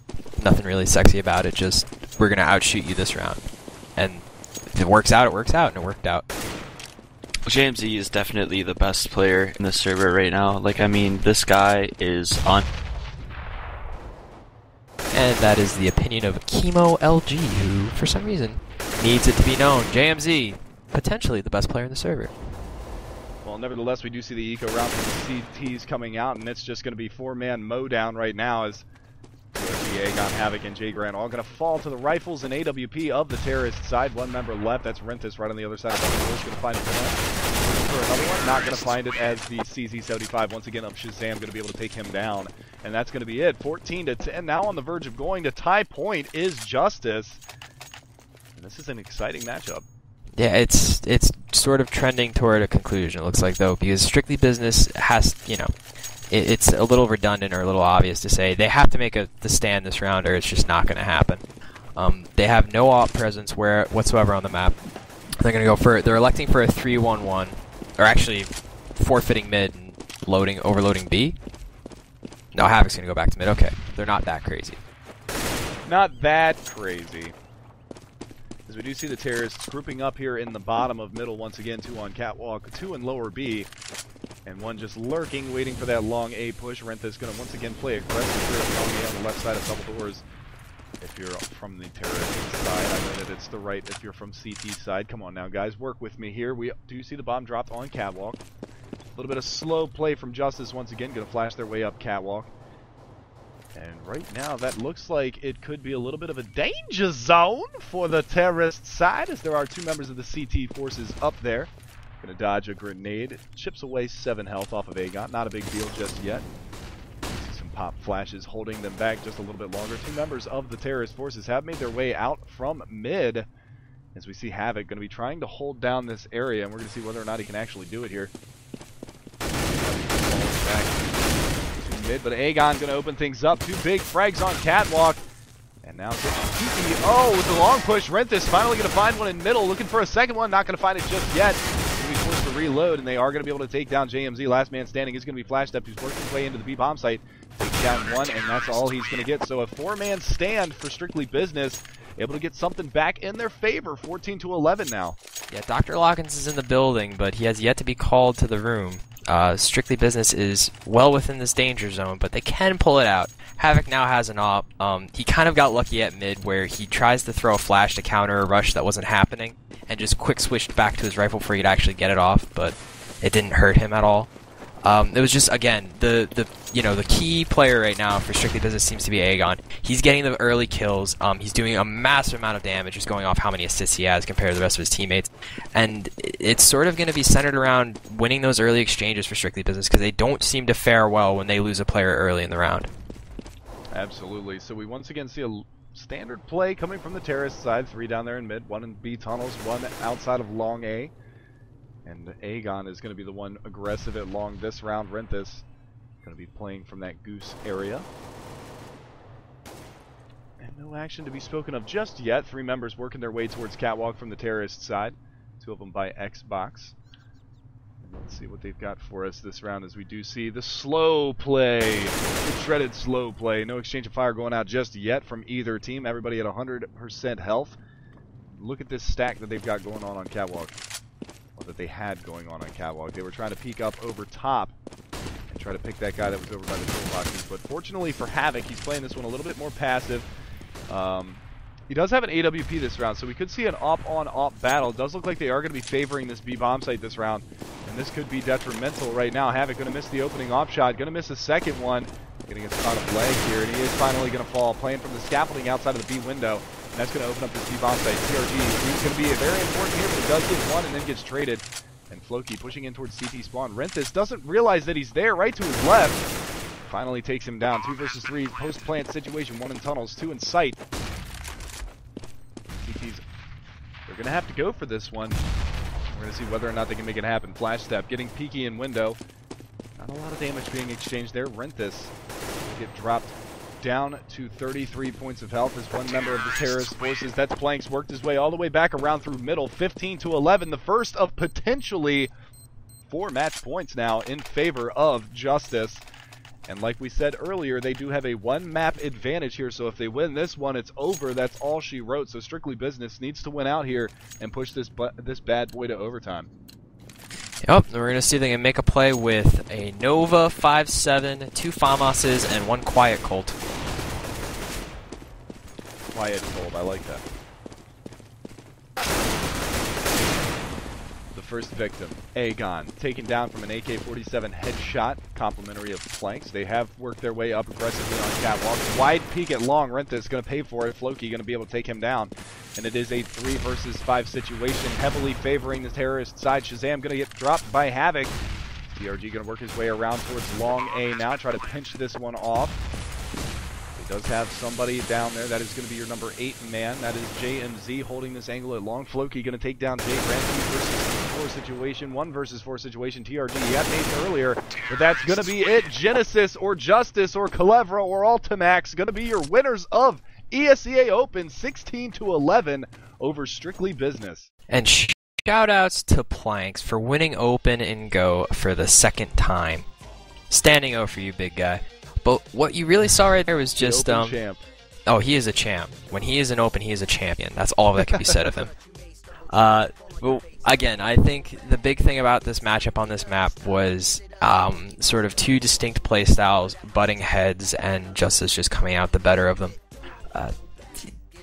Nothing really sexy about it, just, we're going to outshoot you this round. And if it works out, it works out, and it worked out. JMZ is definitely the best player in the server right now. This guy is on. And that is the opinion of Chemo LG, who, for some reason, needs it to be known. JMZ, potentially the best player in the server. Well, nevertheless, we do see the eco round from the CTs coming out, and it's just going to be 4-man mowdown right now as Aegon, Havoc, and Jay Grant all going to fall to the rifles and AWP of the terrorist side. 1 member left. That's Renthis right on the other side of the door. Going to find it for another one. Not going to find it as the CZ75 once again of Shazam going to be able to take him down. And that's going to be it. 14-10. Now on the verge of going to tie point is JuStuS. And this is an exciting matchup. Yeah, it's sort of trending toward a conclusion, it looks like, though, because Strictly Business has, it's a little redundant or a little obvious to say they have to make the stand this round or it's just not going to happen. They have no op presence whatsoever on the map. They're gonna go for. They're electing for a 3-1-1, or actually forfeiting mid and overloading B. No, Havoc's gonna go back to mid. Okay, they're not that crazy. Not that crazy. As we do see the terrorists grouping up here in the bottom of middle once again, 2 on catwalk, 2 in lower B, and 1 just lurking, waiting for that long A push. Rentha's going to once again play aggressive here at long A on the left side of double doors. If you're from the terrorist side, I know that it's the right if you're from CT side. Come on now, guys, work with me here. We do see the bomb dropped on catwalk. A little bit of slow play from JuStuS once again, going to flash their way up catwalk. And right now, that looks like it could be a little bit of a danger zone for the terrorist side, as there are 2 members of the CT forces up there. Gonna dodge a grenade. It chips away 7 health off of Aegon. Not a big deal just yet. See some pop flashes holding them back just a little bit longer. 2 members of the terrorist forces have made their way out from mid, as we see Havoc gonna be trying to hold down this area, and we're gonna see whether or not he can actually do it here. Back to mid, but Aegon gonna open things up. 2 big frags on catwalk. And now getting Kiki. Oh, with the long push, Renthis finally going to find one in middle. Looking for a second one. Not going to find it just yet. Going to be forced to reload, and they are going to be able to take down JMZ. Last man standing is going to be flashed up. He's working his way into the B-bomb site. Taking down 1, and that's all he's going to get. So a 4-man stand for Strictly Business. Able to get something back in their favor. 14-11 now. Yeah, Dr. Loggins is in the building, but he has yet to be called to the room. Strictly Business is well within this danger zone, but they can pull it out. Havoc now has an op. He kind of got lucky at mid where he tries to throw a flash to counter a rush that wasn't happening and just quick switched back to his rifle for he to actually get it off, but it didn't hurt him at all. It was just, again, the key player right now for Strictly Business seems to be Aegon. He's getting the early kills. He's doing a massive amount of damage, just going off how many assists he has compared to the rest of his teammates. And it's sort of going to be centered around winning those early exchanges for Strictly Business because they don't seem to fare well when they lose a player early in the round. Absolutely. So we once again see a standard play coming from the terrorist side. 3 down there in mid, 1 in B tunnels, 1 outside of long A. And Aegon is going to be the one aggressive at long this round. Renthis going to be playing from that goose area. And no action to be spoken of just yet. 3 members working their way towards catwalk from the terrorist side. 2 of them by Xbox. And let's see what they've got for us this round, as we do see the slow play. The shredded slow play. No exchange of fire going out just yet from either team. Everybody at 100% health. Look at this stack that they've got going on catwalk. That they had going on catwalk. They were trying to peek up over top and try to pick that guy that was over by the toolboxes. But fortunately for Havoc, he's playing this one a little bit more passive. He does have an AWP this round, so we could see an op-on-op battle. It does look like they are going to be favoring this B-bomb site this round, and this could be detrimental right now. Havoc going to miss the opening op shot, going to miss a second one. Going to get caught up leg here, and he is finally going to fall, playing from the scaffolding outside of the B window. And that's going to open up this B-bomb site. TRG, he's going to be very important here, but he does get 1 and then gets traded. And Floki pushing in towards CT spawn. Renthis doesn't realize that he's there, right to his left. Finally takes him down. 2 versus 3, post-plant situation. 1 in tunnels, 2 in sight. CT's, they're going to have to go for this one. We're going to see whether or not they can make it happen. Flash step, getting peeky in window. Not a lot of damage being exchanged there. Renthis get dropped down to 33 points of health as 1 member of the terrorist forces. That's Planks worked his way all the way back around through middle. 15-11, the first of potentially 4 match points now in favor of JuStuS. And like we said earlier, they do have a 1 map advantage here, so if they win this one, it's over. That's all she wrote. So Strictly Business needs to win out here and push this bad boy to overtime. Yep, we're going to see if they can make a play with a Nova, 5-7, 2 FAMASes, and 1 Quiet Colt. Quiet Colt, I like that. The first victim, Aegon, taken down from an AK-47 headshot, complimentary of Planks. They have worked their way up aggressively on catwalk. Wide peek at long. Renthis going to pay for it. Floki going to be able to take him down. And it is a 3 versus 5 situation, heavily favoring the terrorist side. Shazam going to get dropped by Havoc. TRG going to work his way around towards long A now, try to pinch this one off. He does have somebody down there. That is going to be your number 8 man. That is JMZ holding this angle at long. Floki going to take down Jay Grant. 2 versus 4 situation, 1 versus 4 situation. TRG, he had Nathan earlier, but that's going to be it. Genesis or JuStuS or Calevra or Ultimax going to be your winners of ESEA Open, 16-11 over Strictly Business. And Shoutouts to Planks for winning Open and Go for the second time. Standing O for you, big guy. But what you really saw right there was just champ. Oh, he is a champ. When he is in Open, he is a champion. That's all that can be said of him. Well, again, I think the big thing about this matchup on this map was sort of two distinct playstyles butting heads, and JuStuS just coming out the better of them.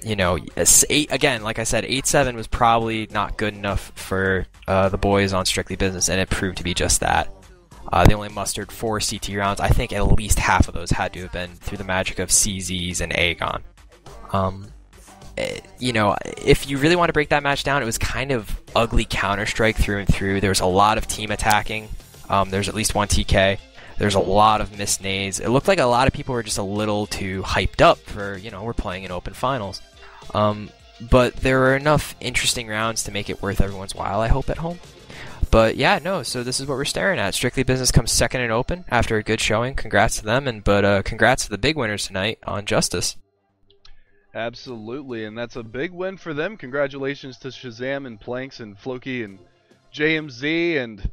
You know, again, like I said, 8-7 was probably not good enough for the boys on Strictly Business, and it proved to be just that. They only mustered 4 CT rounds. I think at least half of those had to have been through the magic of CZs and Aegon. You know, if you really want to break that match down, it was kind of ugly Counter-Strike through and through. There was a lot of team attacking. There's at least one TK. There's a lot of missed nades. It looked like a lot of people were just a little too hyped up for, you know, we're playing in Open Finals. But there were enough interesting rounds to make it worth everyone's while, I hope, at home. But yeah, no, so this is what we're staring at. Strictly Business comes second in Open after a good showing. Congrats to them, but congrats to the big winners tonight on JuStuS. Absolutely, and that's a big win for them. Congratulations to Shazam and Planks and Floki and JMZ and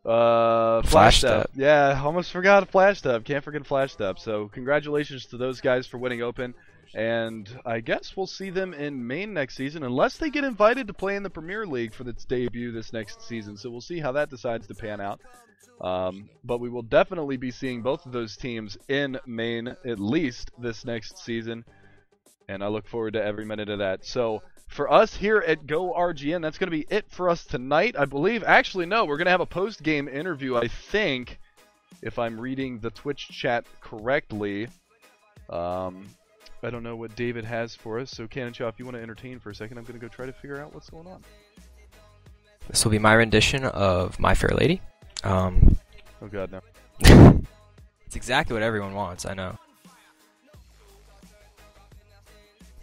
Flashdub. Yeah, almost forgot Flashdub. Can't forget Flashdub. So congratulations to those guys for winning Open. And I guess we'll see them in Maine next season, unless they get invited to play in the Premier League for its debut this next season. So we'll see how that decides to pan out. But we will definitely be seeing both of those teams in Maine at least this next season. And I look forward to every minute of that. So for us here at GoRGN, that's going to be it for us tonight, I believe. Actually, no, we're going to have a post-game interview, I think, if I'm reading the Twitch chat correctly. I don't know what David has for us, so Cannon Chow, if you want to entertain for a second, I'm going to go try to figure out what's going on. This will be my rendition of My Fair Lady. Oh god, no. It's exactly what everyone wants, I know.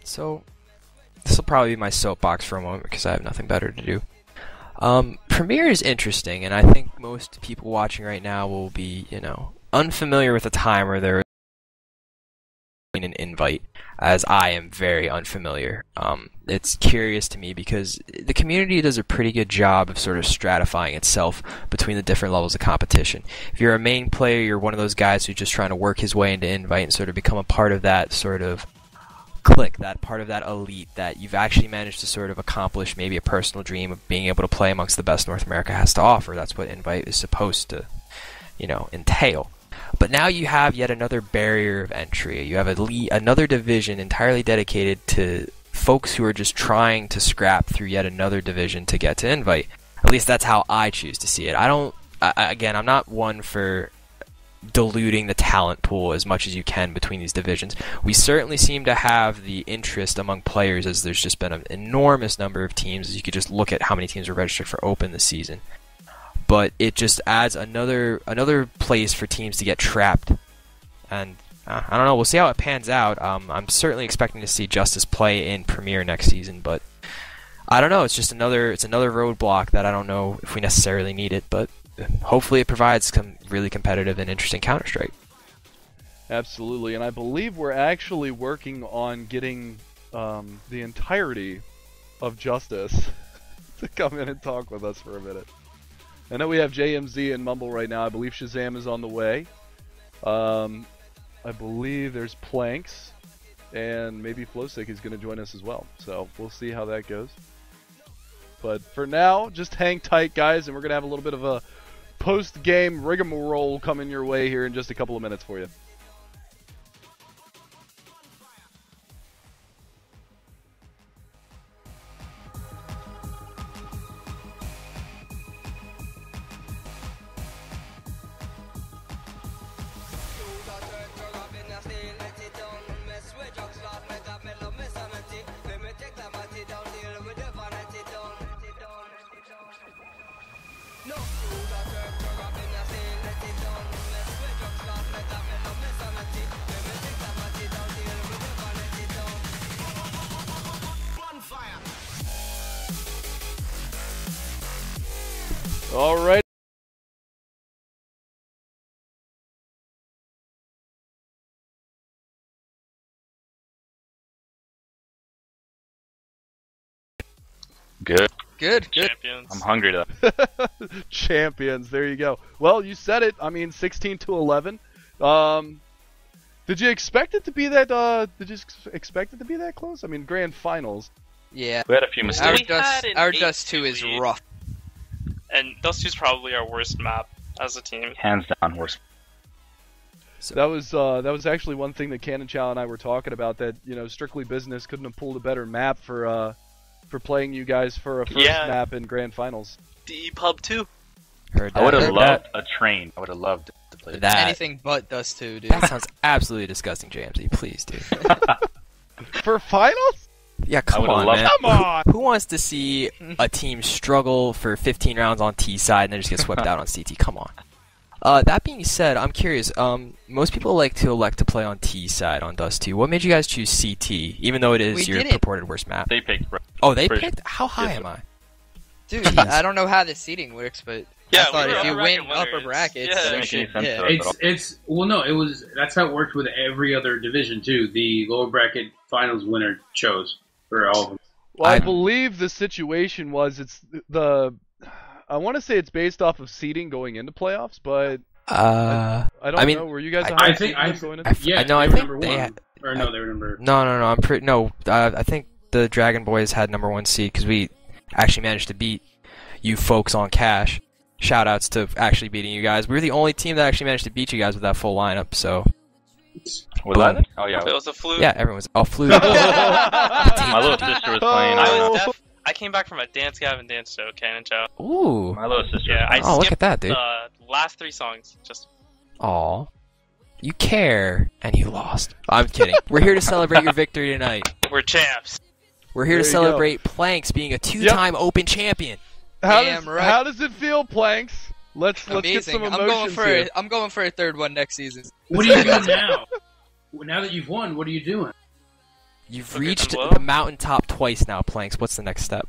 So, this will probably be my soapbox for a moment because I have nothing better to do. Premiere is interesting, and I think most people watching right now will be, you know, unfamiliar with a time where there an invite, as I am very unfamiliar. It's curious to me because the community does a pretty good job of sort of stratifying itself between the different levels of competition. If you're a main player, you're one of those guys who's just trying to work his way into invite and sort of become a part of that sort of clique, that part of that elite that you've actually managed to sort of accomplish maybe a personal dream of being able to play amongst the best North America has to offer. That's what invite is supposed to, you know, entail. But now you have yet another barrier of entry. You have another division entirely dedicated to folks who are just trying to scrap through yet another division to get to invite. At least that's how I choose to see it. Again, I'm not one for diluting the talent pool as much as you can between these divisions. We certainly seem to have the interest among players, as there's just been an enormous number of teams, as you could just look at how many teams are registered for Open this season. But it just adds another place for teams to get trapped. And I don't know, we'll see how it pans out. I'm certainly expecting to see JuStuS play in Premier next season, but I don't know, it's another roadblock that I don't know if we necessarily need it, but hopefully it provides some really competitive and interesting Counter-Strike. Absolutely, and I believe we're actually working on getting the entirety of JuStuS to come in and talk with us for a minute. I know we have JMZ and Mumble right now. I believe Shazam is on the way. I believe there's Planks, and maybe Flowstick is going to join us as well. So we'll see how that goes. But for now, just hang tight, guys, and we're going to have a little bit of a post-game rigmarole coming your way here in just a couple of minutes for you. All right. Good. Good. Champions. I'm hungry though. Champions. There you go. Well, you said it. I mean, 16-11. Did you expect it to be that? Close? I mean, grand finals. Yeah. We had a few mistakes. Our Dust 2 is rough. And Dust 2 is probably our worst map as a team. Hands down, worst. So that was actually one thing that Cannon Chow and I were talking about. That Strictly Business couldn't have pulled a better map for playing you guys for a first map in grand finals. DE Pub 2. I would have loved a train. I would have loved to play that. Anything but Dust 2, dude. That sounds absolutely disgusting, JMZ. Please, dude. For finals? Yeah, come on, man. Come on! Who wants to see a team struggle for 15 rounds on T side and then just get swept out on CT? Come on. That being said, I'm curious. Most people like to play on T side on Dust 2. What made you guys choose CT, even though it is your purported worst map? They picked. Oh, they picked? How high am I? Dude, I don't know how the seeding works, but I thought if you win upper brackets, that's how it worked with every other division too. The lower bracket finals winner chose for all of them. Well, I believe the situation was I want to say it's based off of seeding going into playoffs, but I don't know. Were you guys? I think they were number. No. I think the Dragon Boys had number 1 seed because we actually managed to beat you folks on cash. Shoutouts to actually beating you guys. We were the only team that actually managed to beat you guys with that full lineup. So. Was that? Oh yeah. It was a fluke. Yeah, everyone was a fluke. My little sister was playing. I came back from a Dance Gavin dance show, Cannon Chow. Ooh. My little sister. Yeah, I look at that, dude. The last 3 songs. Just. Aw. You care, and you lost. I'm kidding. We're here to celebrate your victory tonight. We're champs. We're here to celebrate Planks being a 2-time Open champion. How does it feel, Planks? Let's get some emotions here. I'm going for a third one next season. What are you doing now? Now that you've won, what are you doing? You've reached the mountaintop twice now, Planks. What's the next step?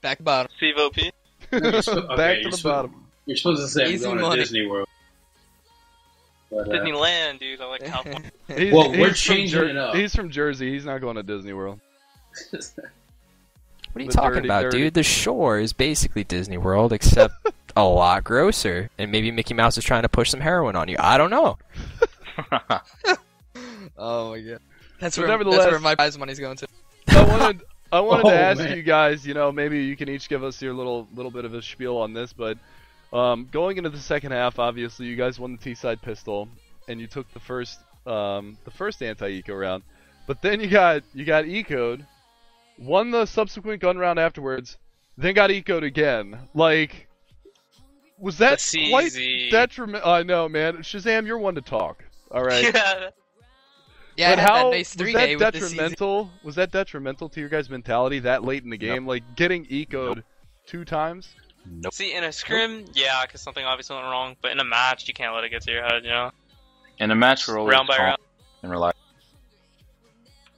Back to bottom. Steve OP. Back to the bottom. You're supposed to say Easy I'm going money. to Disney World. But, Disneyland, dude. I like California. We're changing it up. He's from Jersey. He's not going to Disney World. What are you talking about, dude? The shore is basically Disney World, except a lot grosser. And maybe Mickey Mouse is trying to push some heroin on you. I don't know. Oh my god. That's where my prize money's going to. I wanted to ask you guys, maybe you can each give us your little bit of a spiel on this, but going into the second half, obviously you guys won the T-side pistol, and you took the first anti-eco round, but then you got eco'd, won the subsequent gun round afterwards, then got eco'd again. Like, was that quite detrimental? I know, man. Shazam, you're one to talk. All right. Yeah, but how nice was that detrimental? Was that detrimental to your guys' mentality that late in the game, like getting eco'd 2 times? Nope. See, in a scrim, yeah, because something obviously went wrong. But in a match, you can't let it get to your head, In a match, we're always round by round and relax.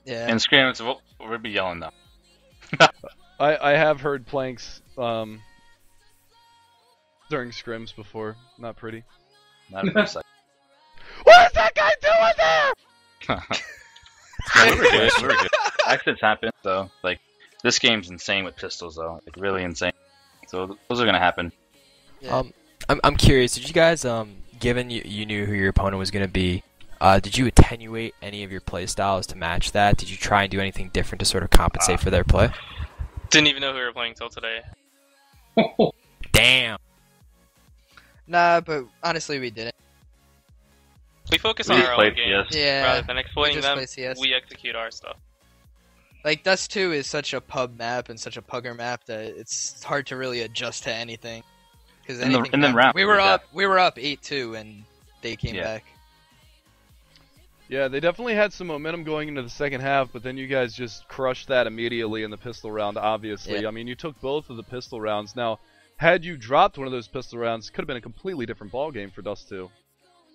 Yeah. In scrim, we'll be yelling though. I have heard Planks during scrims before. Not pretty. Not a good sight. What is that guy doing there? We were good. Accidents happen, so this game's insane with pistols, though. Really insane. So those are gonna happen. Yeah. I'm curious. Did you guys, given you knew who your opponent was gonna be, did you attenuate any of your play styles to match that? Did you try and do anything different to sort of compensate for their play? Didn't even know who we were playing till today. Damn. Nah, but honestly, we didn't. We focus on our own game. Yeah. Rather than exploiting them, CS. we execute our stuff. Like, Dust 2 is such a pub map and such a pugger map that it's hard to really adjust to anything. Because we were up 8-2 and they came back. Yeah, they definitely had some momentum going into the second half, but then you guys just crushed that immediately in the pistol round, obviously. Yeah. I mean, you took both of the pistol rounds. Now, had you dropped one of those pistol rounds, it could have been a completely different ballgame for Dust 2.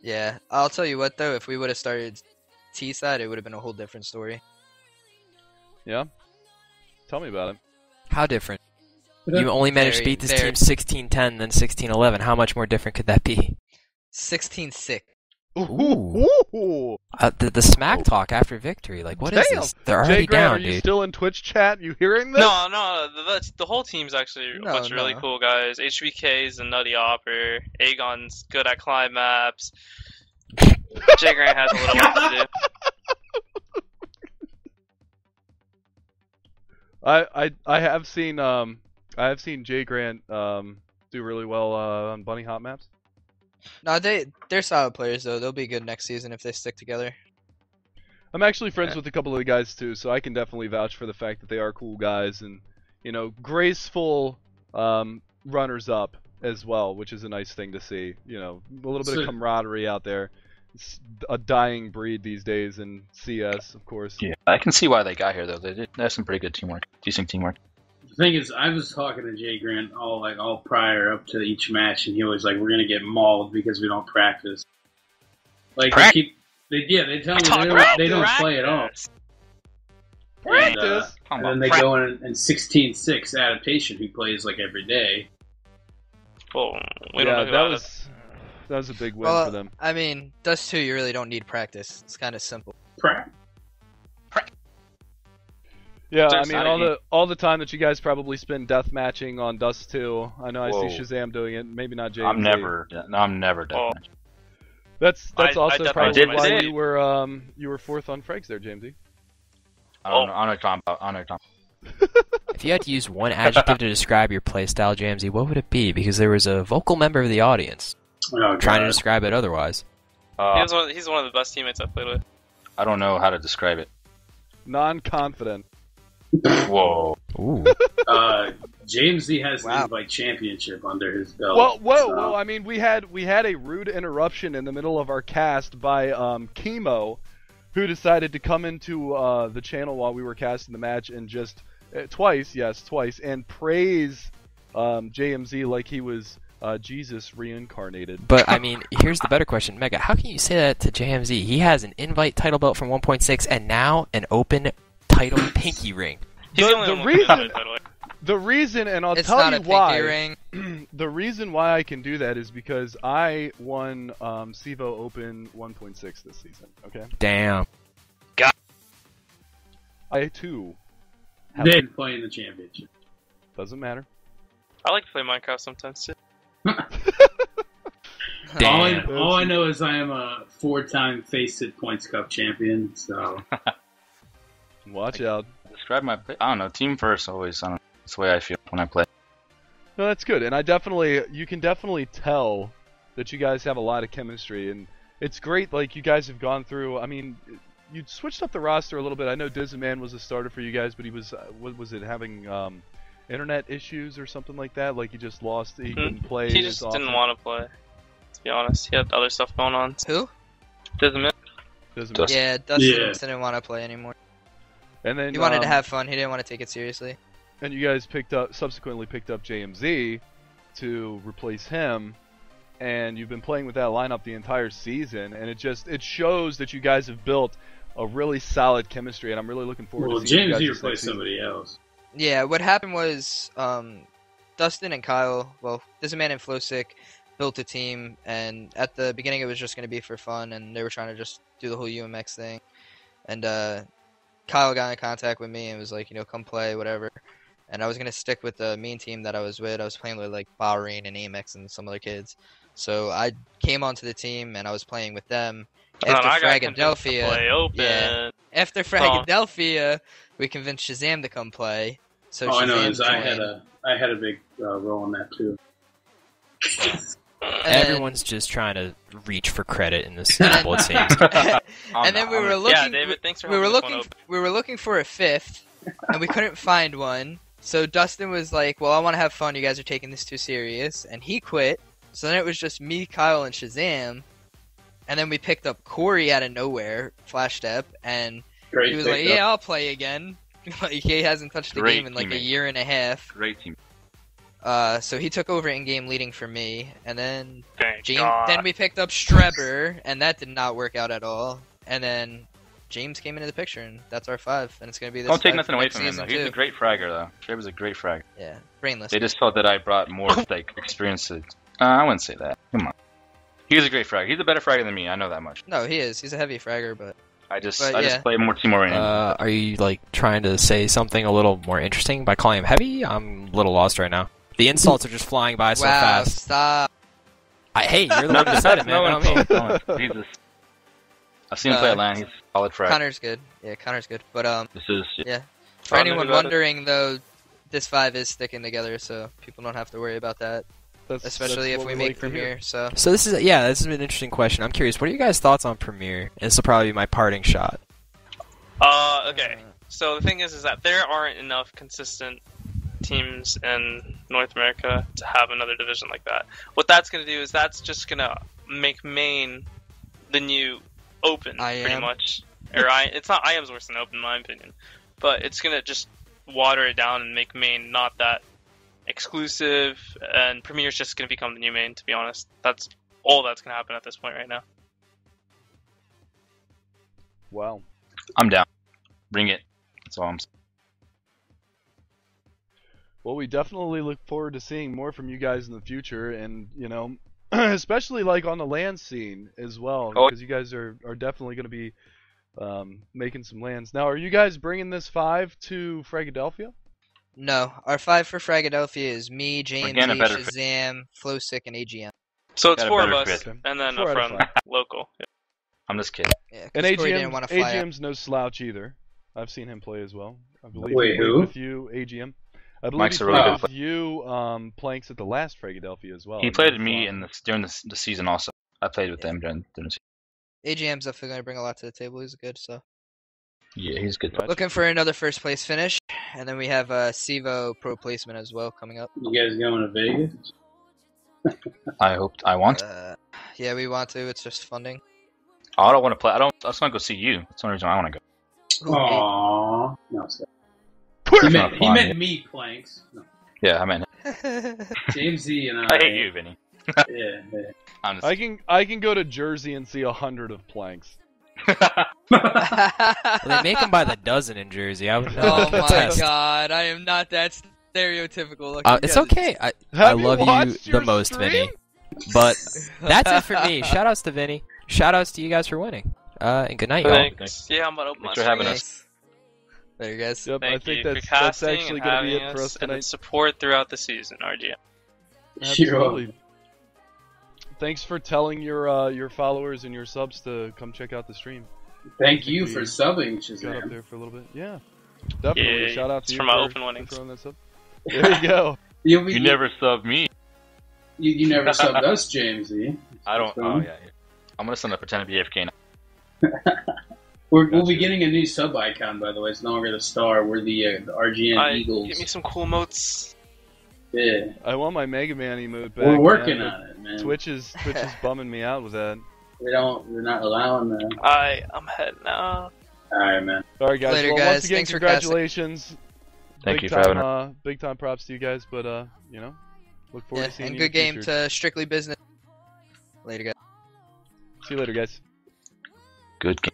Yeah, I'll tell you what, though, if we would have started T-side, it would have been a whole different story. Yeah? Tell me about it. How different? You only managed to beat this team 16-10, then 16-11. How much more different could that be? 16-6. Ooh. The smack talk after victory. Like, what is this? They're already Jay Grant, down, are you dude. still in Twitch chat? You hearing this? No, the whole team's actually a bunch of really cool guys. HBK's a nutty hopper. Aegon's good at climb maps. Jay Grant has a little work to do. I have seen Jay Grant do really well on bunny hop maps. No, they're solid players though. They'll be good next season if they stick together. I'm actually friends with a couple of the guys too, so I can definitely vouch for the fact that they are cool guys and, you know, graceful runners up as well, which is a nice thing to see. You know, a little bit of camaraderie out there. It's a dying breed these days in CS, of course. Yeah, I can see why they got here though. They have some pretty good teamwork, decent teamwork. The thing is, I was talking to Jay Grant all prior up to each match, and he was like, "We're gonna get mauled because we don't practice." Like they tell me they don't play at all. Practice. And then they go in 16-6 adaptation. He plays like every day. Well, we don't know that was a big win for them. I mean, Dust 2, you really don't need practice. It's kind of simple. Yeah, I mean, all the time that you guys probably spend death matching on Dust 2. I know I see Shazam doing it. Maybe not James. I'm never death matching. That's also probably why you were fourth on Frags there, Jamesy. I don't know what you're talking about. If you had to use one adjective to describe your playstyle, Jamesy, what would it be? Because there was a vocal member of the audience trying to describe it otherwise. He's one of the best teammates I've played with. I don't know how to describe it. Non-confident. Whoa. Ooh. Jamesy has the Invite Championship under his belt. Whoa! I mean, we had a rude interruption in the middle of our cast by Chemo, who decided to come into the channel while we were casting the match and just twice, and praise JMZ like he was Jesus reincarnated. But I mean, here's the better question, Mega. How can you say that to JMZ? He has an Invite title belt from 1.6 and now an open title pinky ring. The reason, and I'll tell you why. The reason why I can do that is because I won CEVO Open 1.6 this season. Okay. Damn. I too. Didn't play in the championship. Doesn't matter. I like to play Minecraft sometimes too. All I know is I am a 4-time Faceit Points Cup champion. So. Watch out. Describe my play. I don't know. Team first always. That's the way I feel when I play. No, that's good, and you can definitely tell that you guys have a lot of chemistry, and it's great. Like you guys have gone through. I mean, you switched up the roster a little bit. I know Dizzyman was a starter for you guys, but he was was it having internet issues or something like that? Like he just lost. He couldn't play. He just didn't want to play. To be honest, he had other stuff going on. Who? Dizzyman. Yeah, Dustin didn't want to play anymore. And then he wanted to have fun. He didn't want to take it seriously. And you guys subsequently picked up JMZ to replace him, and you've been playing with that lineup the entire season, and it shows that you guys have built a really solid chemistry, and I'm really looking forward to seeing you guys replaced somebody else. Yeah, what happened was Dustin and Kyle, Dizzyman and Flowsick built a team, and at the beginning it was just going to be for fun, and they were trying to just do the whole UMX thing, and Kyle got in contact with me and was like, come play, whatever. And I was going to stick with the main team that I was with. I was playing with, like, Bahrain and Amex and some other kids. So I came onto the team and I was playing with them. After Fragadelphia, we convinced Shazam to come play. So I know, I had a big role in that, too. Everyone's just trying to reach for credit in this sample, it seems. And then we were looking. Yeah, David, thanks for we were looking for a fifth, and we couldn't find one. So Dustin was like, "Well, I want to have fun. You guys are taking this too serious," and he quit. So then it was just me, Kyle, and Shazam. And then we picked up Corey out of nowhere, Flash Step, and he was like, "Yeah, I'll play again." Like he hasn't touched the game in like a year and a half. Great team. So he took over in-game leading for me, and then then we picked up Strebber, and that did not work out at all. And then James came into the picture, and that's our 5, and it's going to be this. Don't take nothing away from him, though. He's a great fragger, though. Strebber's a great fragger. Yeah, brainless. They just felt that I brought more like experience to... I wouldn't say that. Come on. He's a great fragger. He's a better fragger than me. I know that much. No, he is. He's a heavy fragger, but I just yeah. play more team oriented. Are you like trying to say something a little more interesting by calling him heavy? I'm a little lost right now. The insults are just flying by so fast. Stop. Hey, you're the one who said it, man. Not me. Jesus. I've seen him play at LAN. He's solid frag. Connor's good. Yeah, Connor's good. But This is yeah. For anyone wondering, though, this 5 is sticking together, so people don't have to worry about that. Especially if we make Premier. So this is this is an interesting question. I'm curious. What are you guys' thoughts on Premier? This will probably be my parting shot. Okay. So the thing is that there aren't enough consistent teams in North America to have another division like that. What that's going to do is that's just going to make main the new open, pretty much. It's not IM's worse than open, in my opinion, but it's going to just water it down and make main not that exclusive, and Premier's just going to become the new main, to be honest. That's all that's going to happen at this point right now. Wow. I'm down. Bring it. That's all I'm saying. Well, we definitely look forward to seeing more from you guys in the future, and, you know, especially like on the LAN scene as well, because you guys are definitely going to be making some LANs. Now, are you guys bringing this 5 to Fragadelphia? No, our 5 for Fragadelphia is me, James, Shazam, Flowsick, and AGM. So it's 4 of us, and then a friend local. Yeah. I'm just kidding. Yeah, and AGM's no slouch either. I've seen him play as well. I believe he played with you, AGM. I believe he played with you, Planks at the last Fragadelphia as well. He played with me during the season also. I played with them during the season. AGM's definitely going to bring a lot to the table. He's good, so. Yeah, he's good. Looking for another first place finish, and then we have Sivo pro placement as well coming up. You guys going to Vegas? I want. Yeah, we want to. It's just funding. Oh, I don't want to play. I just want to go see you. That's the only reason I want to go. Aww. No, he meant me, Planks. No. Yeah, I meant James Z and I hate you, Vinny. Yeah. I can go to Jersey and see 100 of Planks. They make them by the dozen in Jersey. Oh my god, I am not that stereotypical. It's okay. I love you the most, Vinny. But that's it for me. Shoutouts to Vinny. Shoutouts to you guys for winning. And good night, y'all. Thanks. Yeah, I'm gonna open my stream. Thanks for having us. Later, guys. Yep, Thank I think you that's actually going to be it for us tonight. And support throughout the season, RGM. Absolutely. Thanks for telling your followers and your subs to come check out the stream. Thank you for subbing, Shazam. Got up there for a little bit. Yeah, definitely. Yeah, shout out to you for my open winnings. That sub. There you go. You never subbed me. You never subbed us, James. I don't. Oh yeah. I'm gonna send a pretend to be AFK now. We'll be getting a new sub icon, by the way. It's no longer the star. We're the RGN Eagles. Give me some cool emotes. Yeah. I want my Mega Man emote back. We're working on it, man. Twitch is bumming me out with that. We're not allowing that. I'm heading out. Alright, man. Alright, guys. Later, well, guys. once again, Thanks congratulations. Thank you for having us. Big time props to you guys, but you know, look forward to seeing you. And good game to Strictly Business. Later, guys. See you later, guys. Good game.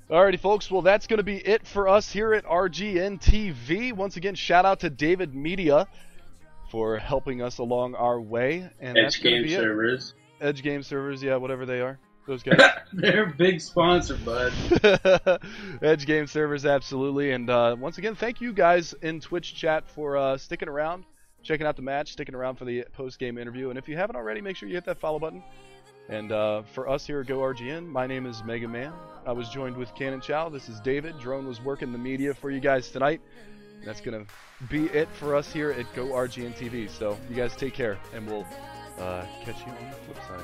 Alrighty, folks. Well, that's going to be it for us here at RGN TV. Once again, shout out to David Media for helping us along our way. And Edge Game Servers. Edge Game Servers, yeah, whatever they are. Those guys. They're a big sponsor, bud. Edge Game Servers, absolutely. And once again, thank you guys in Twitch chat for sticking around, checking out the match, sticking around for the post-game interview. And if you haven't already, make sure you hit that follow button. And for us here at GoRGN, my name is Mega Man. I was joined with Cannon Chow. This is David. Drone was working the media for you guys tonight. And that's going to be it for us here at GoRGN TV. So you guys take care, and we'll catch you on the flip side.